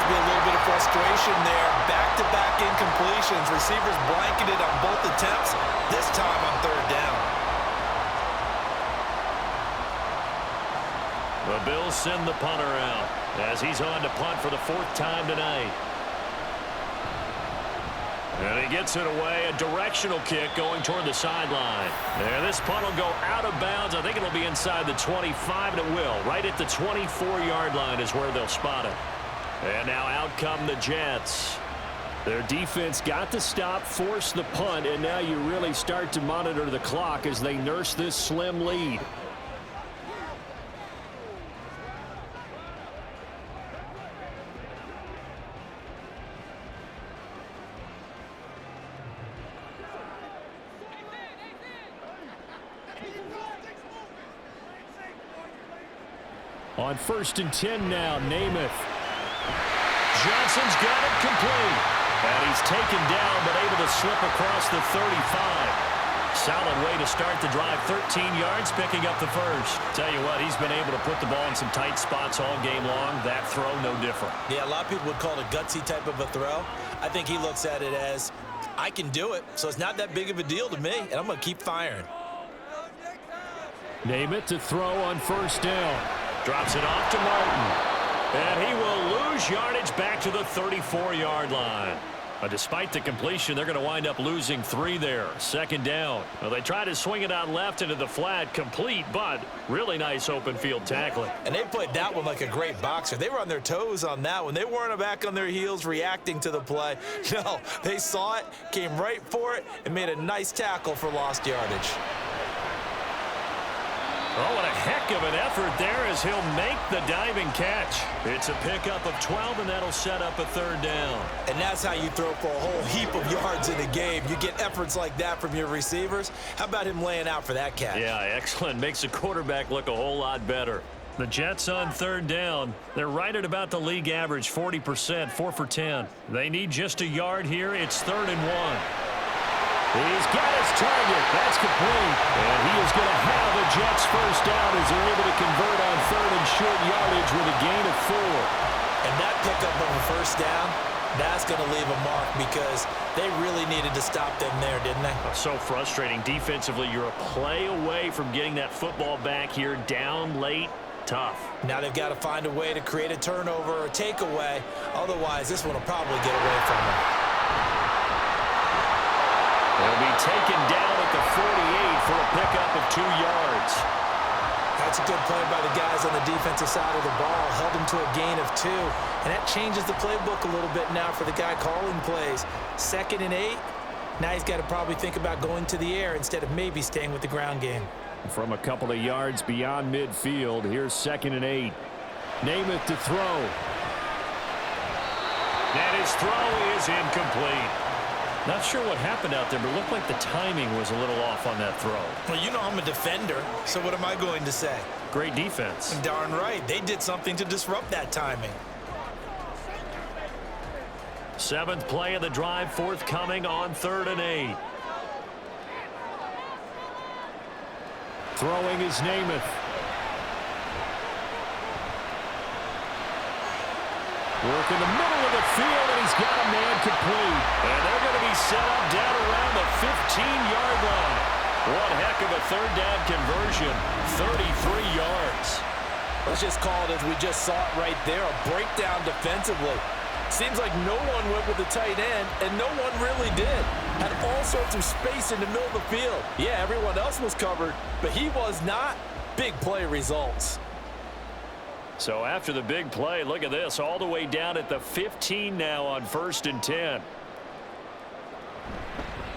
Speaker 4: Be a little bit of frustration there. Back-to-back incompletions. Receivers blanketed on both attempts, this time on 3rd down.
Speaker 5: The Bills send the punter out as he's on to punt for the 4th time tonight.
Speaker 2: And he gets it away. A directional kick going toward the sideline. And this punt will go out of bounds. I think it'll be inside the 25, and it will. Right at the 24-yard line is where they'll spot it. And now out come the Jets. Their defense got the stop, forced the punt, and now you really start to monitor the clock as they nurse this slim lead. On 1st and 10 now, Namath. Johnson's got it complete. And he's taken down, but able to slip across the 35. Solid way to start the drive. 13 yards, picking up the first. Tell you what, he's been able to put the ball in some tight spots all game long. That throw, no different.
Speaker 3: Yeah, a lot of people would call it a gutsy type of a throw. I think he looks at it as, I can do it, so it's not that big of a deal to me, and I'm going to keep firing.
Speaker 2: Namath to throw on 1st down. Drops it off to Martin. And he will lose yardage back to the 34-yard line. Despite the completion, they're going to wind up losing 3 there. 2nd down. Well, they try to swing it out left into the flat, complete, but really nice open field tackling.
Speaker 3: And they played that one like a great boxer. They were on their toes on that one. They weren't back on their heels reacting to the play. No, they saw it, came right for it, and made a nice tackle for lost yardage.
Speaker 2: Oh, what a heck of an effort there as he'll make the diving catch. It's a pickup of 12, and that'll set up a 3rd down.
Speaker 3: And that's how you throw for a whole heap of yards in a game. You get efforts like that from your receivers. How about him laying out for that catch?
Speaker 2: Yeah, excellent. Makes the quarterback look a whole lot better. The Jets on 3rd down. They're right at about the league average, 40%, 4 for 10. They need just a yard here. It's 3rd and 1. He's got his target. That's complete. And he is going to have the Jets first down as they're able to convert on 3rd and short yardage with a gain of 4.
Speaker 3: And that pickup of a first down, that's going to leave a mark because they really needed to stop them there, didn't they?
Speaker 2: So frustrating. Defensively, you're a play away from getting that football back here down late. Tough.
Speaker 3: Now they've got to find a way to create a turnover or a takeaway. Otherwise, this one will probably get away from them.
Speaker 2: They'll be taken down at the 48 for a pickup of 2 yards.
Speaker 3: That's a good play by the guys on the defensive side of the ball. Held them to a gain of 2. And that changes the playbook a little bit now for the guy calling plays. 2nd and 8. Now he's got to probably think about going to the air instead of maybe staying with the ground game.
Speaker 5: From a couple of yards beyond midfield, here's 2nd and 8. Namath to throw.
Speaker 2: And his throw is incomplete. Not sure what happened out there, but it looked like the timing was a little off on that throw.
Speaker 3: Well, you know I'm a defender, so what am I going to say?
Speaker 2: Great defense.
Speaker 3: Darn right. They did something to disrupt that timing.
Speaker 2: 7th play of the drive, forthcoming on 3rd and 8.
Speaker 5: Throwing is Namath. Work in the middle of the field, and he's got a man complete.
Speaker 2: And they're going to be set up down around the 15-yard line. One heck of a 3rd down conversion, 33 yards.
Speaker 3: Let's just call it as we just saw it right there, a breakdown defensively. Seems like no one went with the tight end, and no one really did. Had all sorts of space in the middle of the field. Yeah, everyone else was covered, but he was not. Big play results.
Speaker 2: So after the big play, look at this, all the way down at the 15 now on 1st and 10.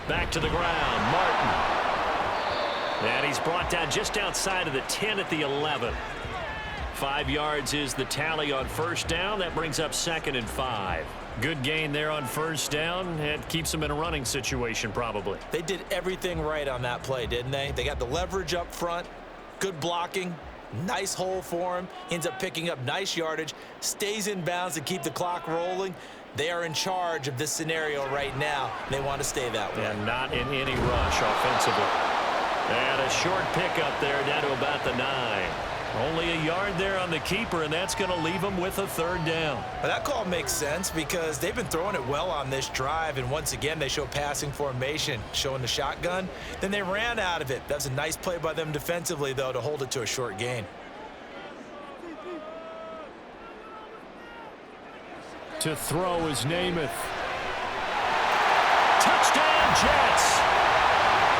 Speaker 2: Back to the ground, Martin. And he's brought down just outside of the 10 at the 11. 5 yards is the tally on 1st down. That brings up 2nd and 5. Good gain there on 1st down. It keeps them in a running situation probably.
Speaker 3: They did everything right on that play, didn't they? They got the leverage up front, good blocking. Nice hole for him. Ends up picking up nice yardage. Stays in bounds to keep the clock rolling. They are in charge of this scenario right now. They want to stay that way.
Speaker 2: And not in any rush offensively. And a short pickup there down to about the 9. Only a yard there on the keeper, and that's going to leave them with a 3rd down.
Speaker 3: Well, that call makes sense because they've been throwing it well on this drive, and once again they show passing formation, showing the shotgun. Then they ran out of it. That's a nice play by them defensively, though, to hold it to a short gain.
Speaker 5: To throw is Namath.
Speaker 2: Touchdown, Jets.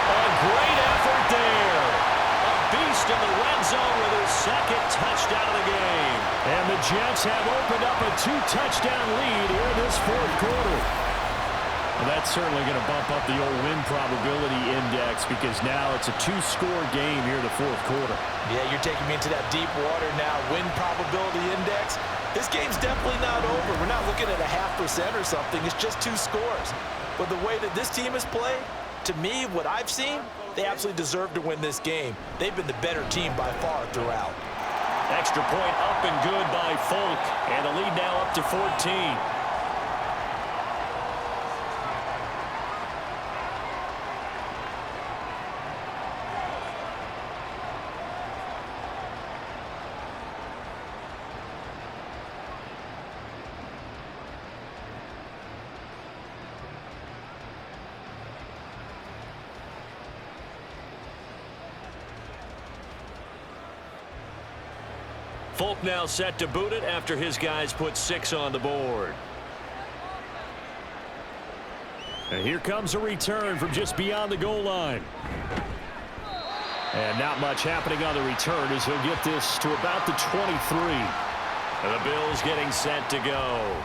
Speaker 2: A great effort there. A beast in the red zone with his second touchdown of the game. And the Jets have opened up a 2-touchdown lead here in this fourth quarter. Well, that's certainly going to bump up the old win probability index because now it's a 2-score game here in the fourth quarter.
Speaker 4: Yeah, you're taking me into that deep water now. Win probability index. This game's definitely not over. We're not looking at a 0.5% or something. It's just 2 scores. But the way that this team has played, to me, what I've seen, they absolutely deserve to win this game. They've been the better team by far throughout.
Speaker 2: Extra point up and good by Folk. And the lead now up to 14. Folk now set to boot it after his guys put 6 on the board. And here comes a return from just beyond the goal line. And not much happening on the return as he'll get this to about the 23. And the Bills getting set to go.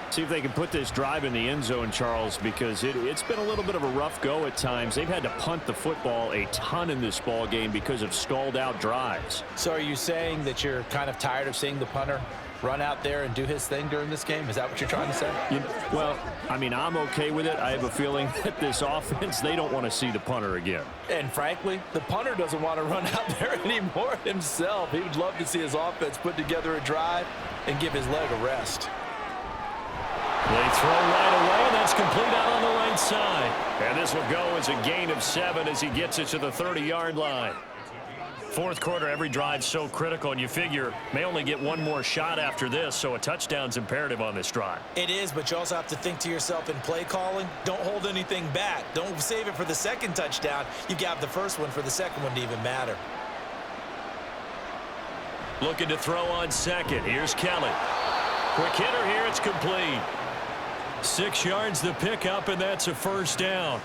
Speaker 2: See if they can put this drive in the end zone, Charles, because it's been a little bit of a rough go at times. They've had to punt the football a ton in this ball game because of stalled-out drives.
Speaker 4: So are you saying that you're kind of tired of seeing the punter run out there and do his thing during this game? Is that what you're trying to say?
Speaker 5: Well, I mean, I'm okay with it. I have a feeling that this offense, they don't want to see the punter again.
Speaker 4: And frankly, the punter doesn't want to run out there anymore himself. He would love to see his offense put together a drive and give his leg a rest.
Speaker 2: They throw right away, and that's complete out on the right side. And this will go as a gain of 7 as he gets it to the 30-yard line. Fourth quarter, every drive so critical, and you figure may only get one more shot after this, so a touchdown's imperative on this drive.
Speaker 4: It is, but you also have to think to yourself in play calling, don't hold anything back. Don't save it for the second touchdown. You've got the first one for the second one to even matter.
Speaker 2: Looking to throw on second. Here's Kelly. Quick hitter here, it's complete. 6 yards the pickup, and that's a first down.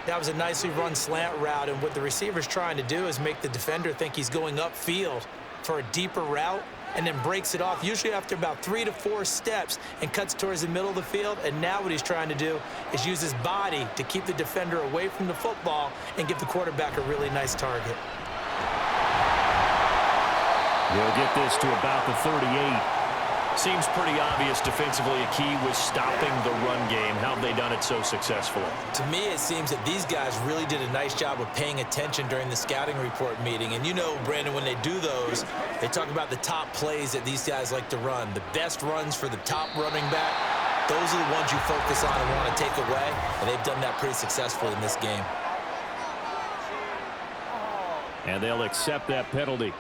Speaker 4: That was a nicely run slant route, and what the receiver's trying to do is make the defender think he's going upfield for a deeper route and then breaks it off, usually after about 3 to 4 steps, and cuts towards the middle of the field. And now what he's trying to do is use his body to keep the defender away from the football and give the quarterback a really nice target.
Speaker 2: We'll get this to about the 38. Seems pretty obvious defensively a key was stopping the run game. How have they done it so successfully?
Speaker 4: To me, it seems that these guys really did a nice job of paying attention during the scouting report meeting. And you know, Brandon, when they do those, they talk about the top plays that these guys like to run. The best runs for the top running back, those are the ones you focus on and want to take away. And they've done that pretty successfully in this game.
Speaker 5: And they'll accept that penalty.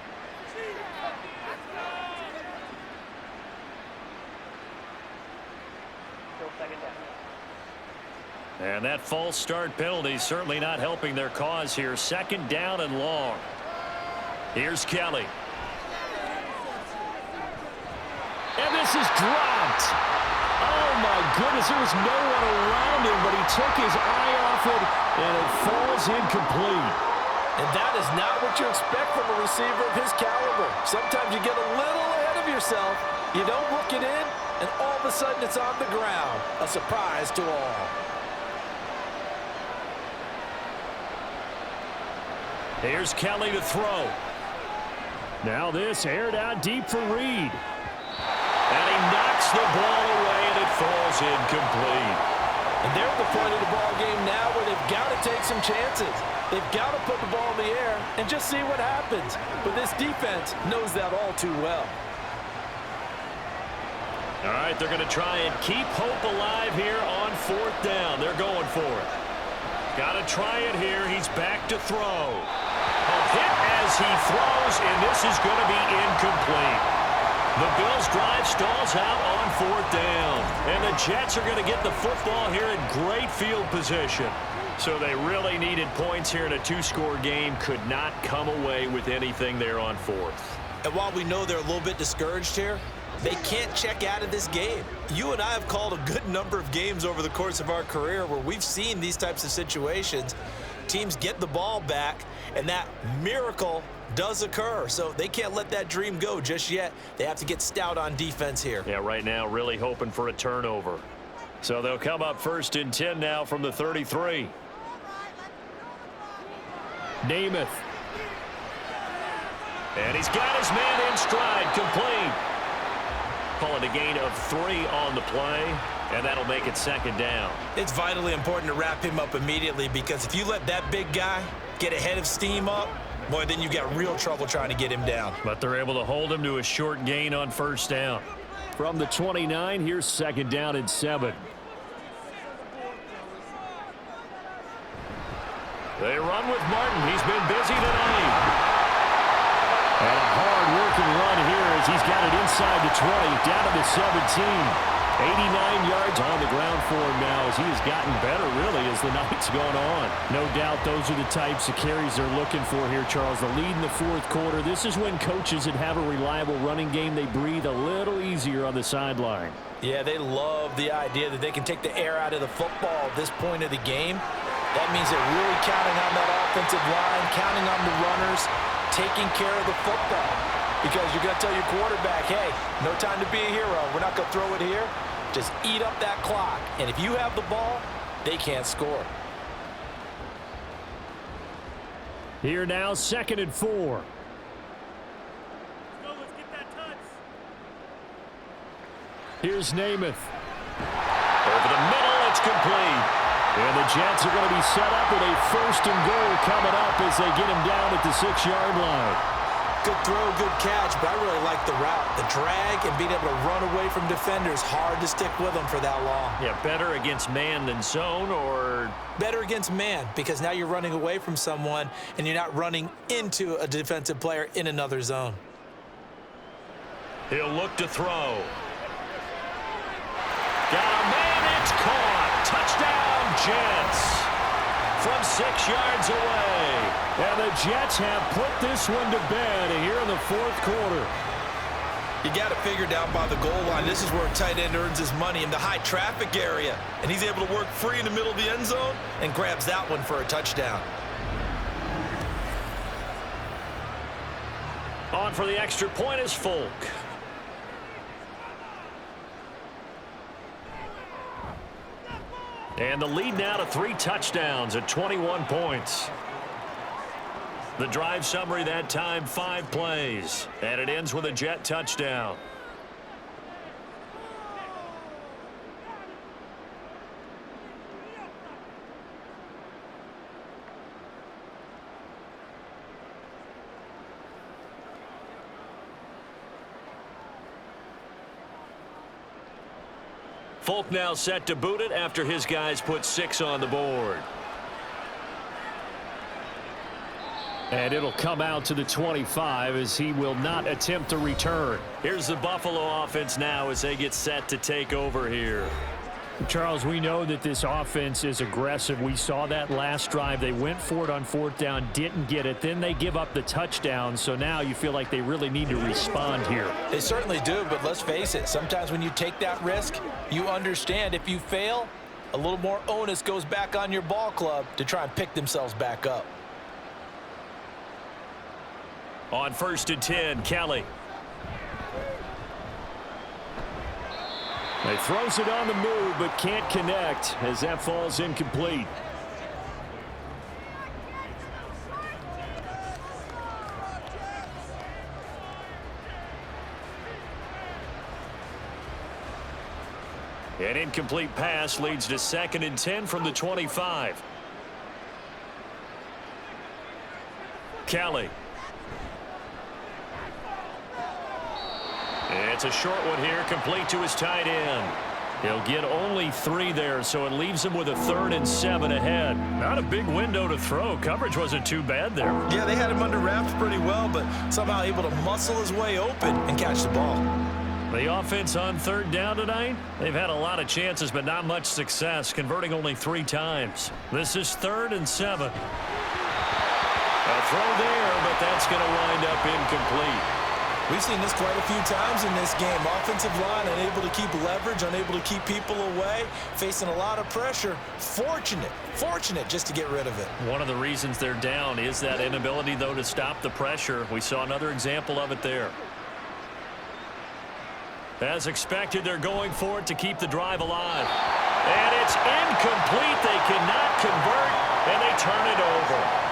Speaker 2: And that false start penalty certainly not helping their cause here. Second down and long. Here's Kelly.
Speaker 5: And this is dropped. Oh, my goodness. There was no one around him, but he took his eye off it, and it falls incomplete.
Speaker 4: And that is not what you expect from a receiver of his caliber. Sometimes you get a little ahead of yourself. You don't look it in, and all of a sudden it's on the ground. A surprise to all.
Speaker 2: Here's Kelly to throw.
Speaker 5: Now this aired out deep for Reed.
Speaker 2: And he knocks the ball away, and it falls incomplete.
Speaker 4: And they're at the point of the ball game now where they've got to take some chances. They've got to put the ball in the air and just see what happens. But this defense knows that all too well.
Speaker 2: All right, they're going to try and keep hope alive here on fourth down. They're going for it. Got to try it here. He's back to throw. A hit as he throws, and this is going to be incomplete. The Bills' drive stalls out on fourth down. And the Jets are going to get the football here in great field position. So they really needed points here in a 2-score game. Could not come away with anything there on fourth.
Speaker 4: And while we know they're a little bit discouraged here,
Speaker 3: They can't check out of this game. You and I have called a good number of games over the course of our career where we've seen these types of situations. Teams get the ball back, and that miracle does occur. So they can't let that dream go just yet. They have to get stout on defense here.
Speaker 2: Yeah, right now really hoping for a turnover. So they'll come up 1st and 10 now from the 33.
Speaker 5: Namath.
Speaker 2: And he's got his man in stride, complete. Call it a gain of 3 on the play, and that'll make it 2nd down.
Speaker 3: It's vitally important to wrap him up immediately, because if you let that big guy get a head of steam up, boy, then you've got real trouble trying to get him down.
Speaker 2: But they're able to hold him to a short gain on 1st down.
Speaker 5: From the 29, here's 2nd down and 7.
Speaker 2: They run with Martin. He's been busy tonight.
Speaker 5: And a hard-working run here as he's got it inside the 20, down to the 17. 89 yards on the ground for him now as he has gotten better, really, as the night's gone on. No doubt those are the types of carries they're looking for here, Charles. The lead in the 4th quarter. This is when coaches that have a reliable running game, they breathe a little easier on the sideline.
Speaker 3: Yeah, they love the idea that they can take the air out of the football at this point of the game. That means they're really counting on that offensive line, counting on the runners, taking care of the football. Because you're going to tell your quarterback, hey, no time to be a hero. We're not going to throw it here. Just eat up that clock. And if you have the ball, they can't score.
Speaker 5: Here now, 2nd and 4. Here's Namath.
Speaker 2: Over the middle, it's complete.
Speaker 5: And the Jets are going to be set up with a 1st and goal coming up as they get him down at the 6-yard line.
Speaker 3: Good throw, good catch, but I really like the route. The drag and being able to run away from defenders, hard to stick with them for that long.
Speaker 2: Yeah, better against man than zone, or?
Speaker 3: Better against man, because now you're running away from someone and you're not running into a defensive player in another zone.
Speaker 2: He'll look to throw. Got a man, it's caught. Touchdown, Jets. From 6 yards away.
Speaker 5: And the Jets have put this one to bed here in the 4th quarter.
Speaker 3: You got to figure down by the goal line. This is where a tight end earns his money, in the high traffic area. And he's able to work free in the middle of the end zone and grabs that one for a touchdown.
Speaker 2: On for the extra point is Folk. And the lead now to 3 touchdowns at 21 points. The drive summary that time, 5 plays. And it ends with a Jet touchdown. Folk now set to boot it after his guys put 6 on the board.
Speaker 5: And it'll come out to the 25 as he will not attempt to return.
Speaker 2: Here's the Buffalo offense now as they get set to take over here.
Speaker 5: Charles, we know that this offense is aggressive. We saw that last drive. They went for it on 4th down, didn't get it. Then they give up the touchdown. So now you feel like they really need to respond here.
Speaker 3: They certainly do, but let's face it. Sometimes when you take that risk, you understand if you fail, a little more onus goes back on your ball club to try and pick themselves back up.
Speaker 2: On 1st and 10, Kelly.
Speaker 5: He throws it on the move, but can't connect as that falls incomplete.
Speaker 2: An incomplete pass leads to 2nd and 10 from the 25. Kelly. It's a short one here, complete to his tight end. He'll get only 3 there, so it leaves him with a 3rd and 7 ahead. Not a big window to throw. Coverage wasn't too bad there.
Speaker 3: Yeah, they had him under wraps pretty well, but somehow able to muscle his way open and catch the ball.
Speaker 2: The offense on 3rd down tonight, they've had a lot of chances, but not much success, converting only 3 times. This is 3rd and 7. A throw there, but that's going to wind up incomplete.
Speaker 4: We've seen this quite a few times in this game. Offensive line unable to keep leverage, unable to keep people away, facing a lot of pressure. Fortunate just to get rid of it.
Speaker 2: One of the reasons they're down is that inability, though, to stop the pressure. We saw another example of it there. As expected, they're going for it to keep the drive alive. And it's incomplete. They cannot convert, and they turn it over.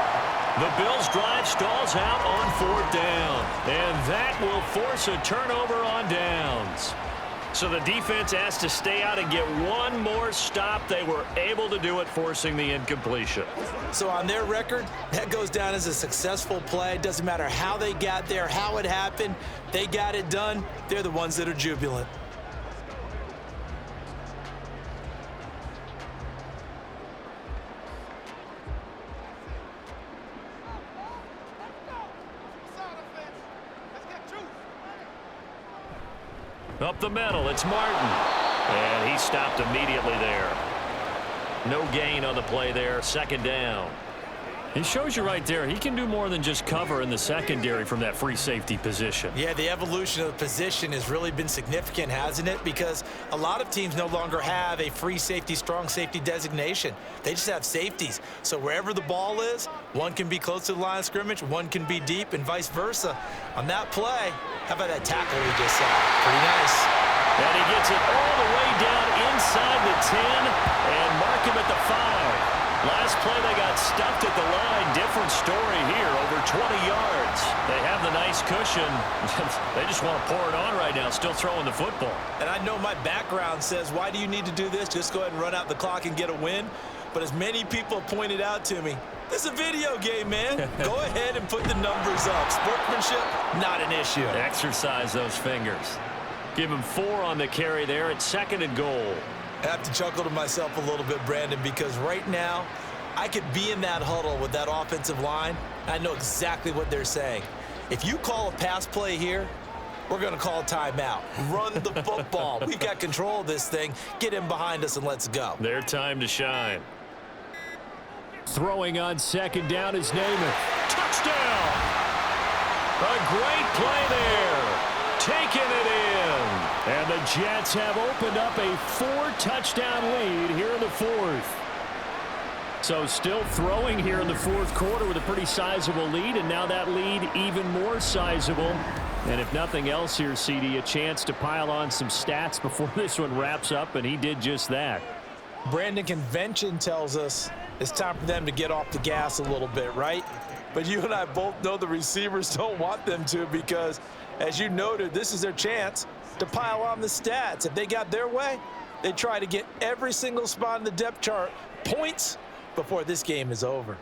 Speaker 2: The Bills' drive stalls out on 4th down, and that will force a turnover on downs. So the defense has to stay out and get one more stop. They were able to do it, forcing the incompletion.
Speaker 4: So on their record, that goes down as a successful play. Doesn't matter how they got there, how it happened. They got it done. They're the ones that are jubilant.
Speaker 2: Up the middle, it's Martin. And he stopped immediately there. No gain on the play there, 2nd down. He shows you right there, he can do more than just cover in the secondary from that free safety position.
Speaker 4: Yeah, the evolution of the position has really been significant, hasn't it? Because a lot of teams no longer have a free safety, strong safety designation. They just have safeties. So wherever the ball is, one can be close to the line of scrimmage, one can be deep, and vice versa. On that play, how about that tackle we just saw? Pretty nice.
Speaker 2: And he gets it all the way down inside the 10 and mark him at the 5. Last play, they got stuffed at the line. Different story here, over 20 yards. They have the nice cushion. They just want to pour it on right now, still throwing the football.
Speaker 4: And I know my background says, why do you need to do this? Just go ahead and run out the clock and get a win. But as many people have pointed out to me, this is a video game, man. Go ahead and put the numbers up. Sportsmanship, not an issue.
Speaker 2: Exercise those fingers. Give him 4 on the carry there at 2nd and goal.
Speaker 4: I have to chuckle to myself a little bit, Brandon, because right now I could be in that huddle with that offensive line. I know exactly what they're saying. If you call a pass play here, we're going to call a timeout. Run the football. We've got control of this thing. Get in behind us and let's go.
Speaker 2: Their time to shine.
Speaker 5: Throwing on 2nd down is Namath.
Speaker 2: Touchdown! A great play there. Taking it in.
Speaker 5: And the Jets have opened up a 4-touchdown lead here in the 4th. So still throwing here in the 4th quarter with a pretty sizable lead, and now that lead even more sizable. And if nothing else here, CD, a chance to pile on some stats before this one wraps up, and he did just that.
Speaker 4: Brandon, convention tells us it's time for them to get off the gas a little bit, right? But you and I both know the receivers don't want them to, because as you noted, this is their chance to pile on the stats. If they got their way, they try to get every single spot in the depth chart points before this game is over.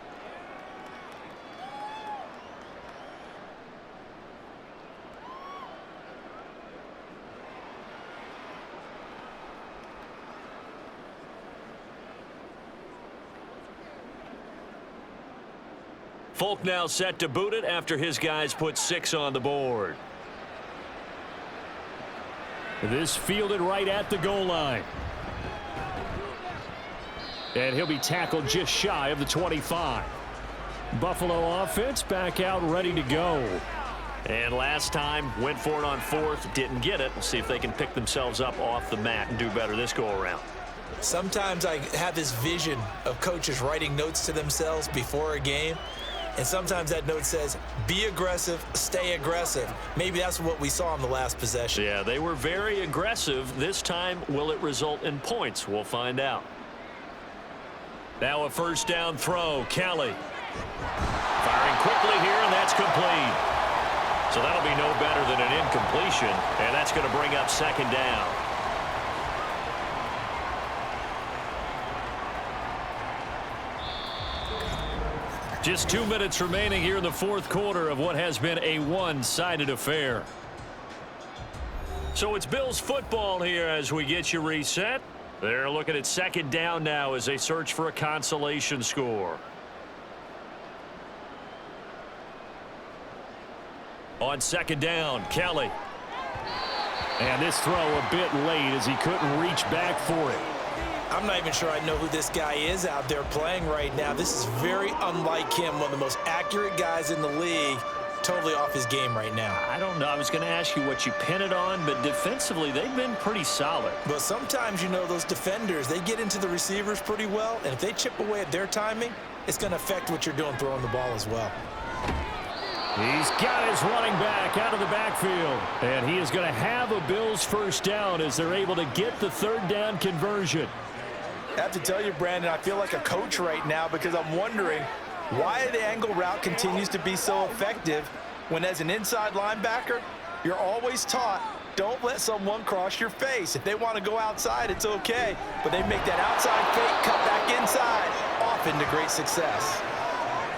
Speaker 2: Folk now set to boot it after his guys put 6 on the board.
Speaker 5: This fielded right at the goal line. And he'll be tackled just shy of the 25. Buffalo offense back out ready to go.
Speaker 2: And last time, went for it on 4th, didn't get it. We'll see if they can pick themselves up off the mat and do better this go-around.
Speaker 4: Sometimes I have this vision of coaches writing notes to themselves before a game. And sometimes that note says, be aggressive, stay aggressive. Maybe that's what we saw in the last possession.
Speaker 2: Yeah, they were very aggressive. This time, will it result in points? We'll find out. Now a 1st down throw. Kelly firing quickly here, and that's complete. So that'll be no better than an incompletion, and that's going to bring up 2nd down. Just 2 minutes remaining here in the 4th quarter of what has been a one-sided affair. So it's Bills football here as we get you reset. They're looking at 2nd down now as they search for a consolation score. On 2nd down, Kelly.
Speaker 5: And this throw a bit late as he couldn't reach back for it.
Speaker 4: I'm not even sure I know who this guy is out there playing right now. This is very unlike him, one of the most accurate guys in the league.
Speaker 3: totally off his game right now.
Speaker 5: I don't know. I was going to ask you what you pin it on, but defensively, they've been pretty solid.
Speaker 3: But sometimes, you know, those defenders, they get into the receivers pretty well, and if they chip away at their timing, it's going to affect what you're doing throwing the ball as well.
Speaker 5: He's got his running back out of the backfield. And he is going to have a Bills first down as they're able to get the third down conversion.
Speaker 4: I have to tell you, Brandon, I feel like a coach right now because I'm wondering why the angle route continues to be so effective when as an inside linebacker, you're always taught, don't let someone cross your face. If they want to go outside, it's okay. But they make that outside fake, cut back inside, often to great success.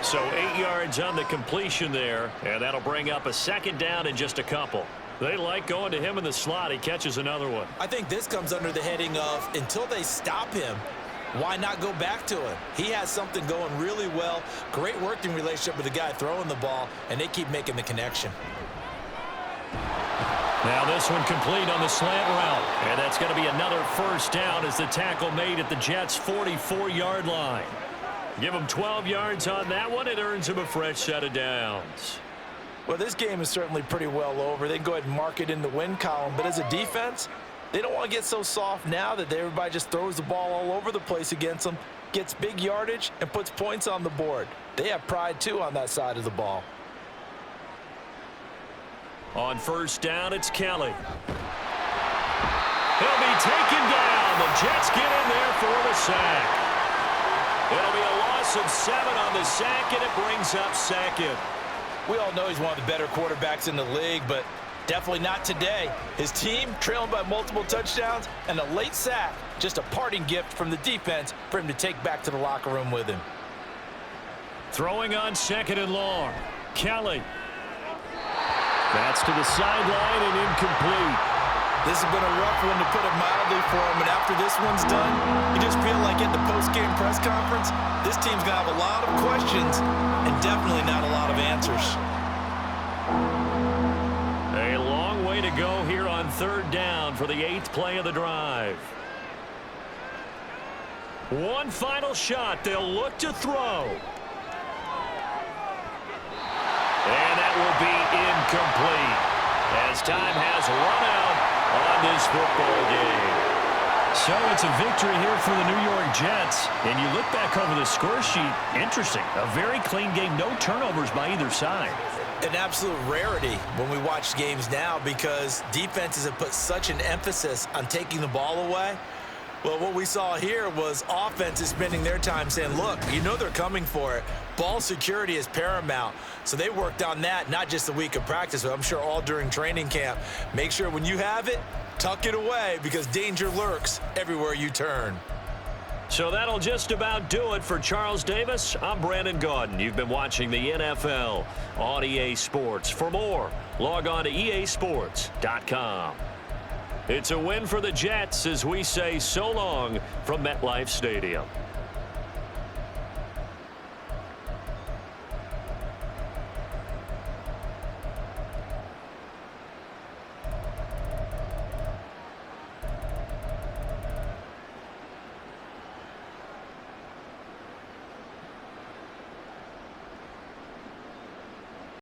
Speaker 5: So 8 yards on the completion there, and that'll bring up a second down in just a couple. They like going to him in the slot. He catches another one.
Speaker 3: I think this comes under the heading of until they stop him, why not go back to him? He has something going really well, great working relationship with the guy throwing the ball, and they keep making the connection.
Speaker 5: Now this one complete on the slant route, and that's going to be another first down as the tackle made at the Jets' 44-yard line. Give him 12 yards on that one. It earns him a fresh set of downs.
Speaker 4: Well, this game is certainly pretty well over. They can go ahead and mark it in the win column. But as a defense, they don't want to get so soft now that everybody just throws the ball all over the place against them, gets big yardage, and puts points on the board. They have pride, too, on that side of the ball.
Speaker 5: On first down, it's Kelly. He'll be taken down. The Jets get in there for the sack. It'll be a loss of 7 on the sack, and it brings up second.
Speaker 4: We all know he's one of the better quarterbacks in the league, but definitely not today. His team trailing by multiple touchdowns, and a late sack, just a parting gift from the defense for him to take back to the locker room with him.
Speaker 5: Throwing on second and long. Kelly. That's to the sideline and incomplete.
Speaker 4: This has been a rough one, to put it mildly, for him, and after this one's done, you just feel like at the post-game press conference, this team's going to have a lot of questions and definitely not a lot of answers.
Speaker 5: A long way to go here on third down for the 8th play of the drive. One final shot. They'll look to throw. And that will be incomplete as time has run out on this football game. So it's a victory here for the New York Jets. And you look back over the score sheet, interesting. A very clean game, no turnovers by either side.
Speaker 3: An absolute rarity when we watch games now because defenses have put such an emphasis on taking the ball away. Well, what we saw here was offenses spending their time saying, look, you know they're coming for it. Ball security is paramount. So they worked on that, not just a week of practice, but I'm sure all during training camp. Make sure when you have it, tuck it away because danger lurks everywhere you turn.
Speaker 5: So that'll just about do it for Charles Davis. I'm Brandon Gaudin. You've been watching the NFL on EA Sports. For more, log on to easports.com. It's a win for the Jets as we say so long from MetLife Stadium.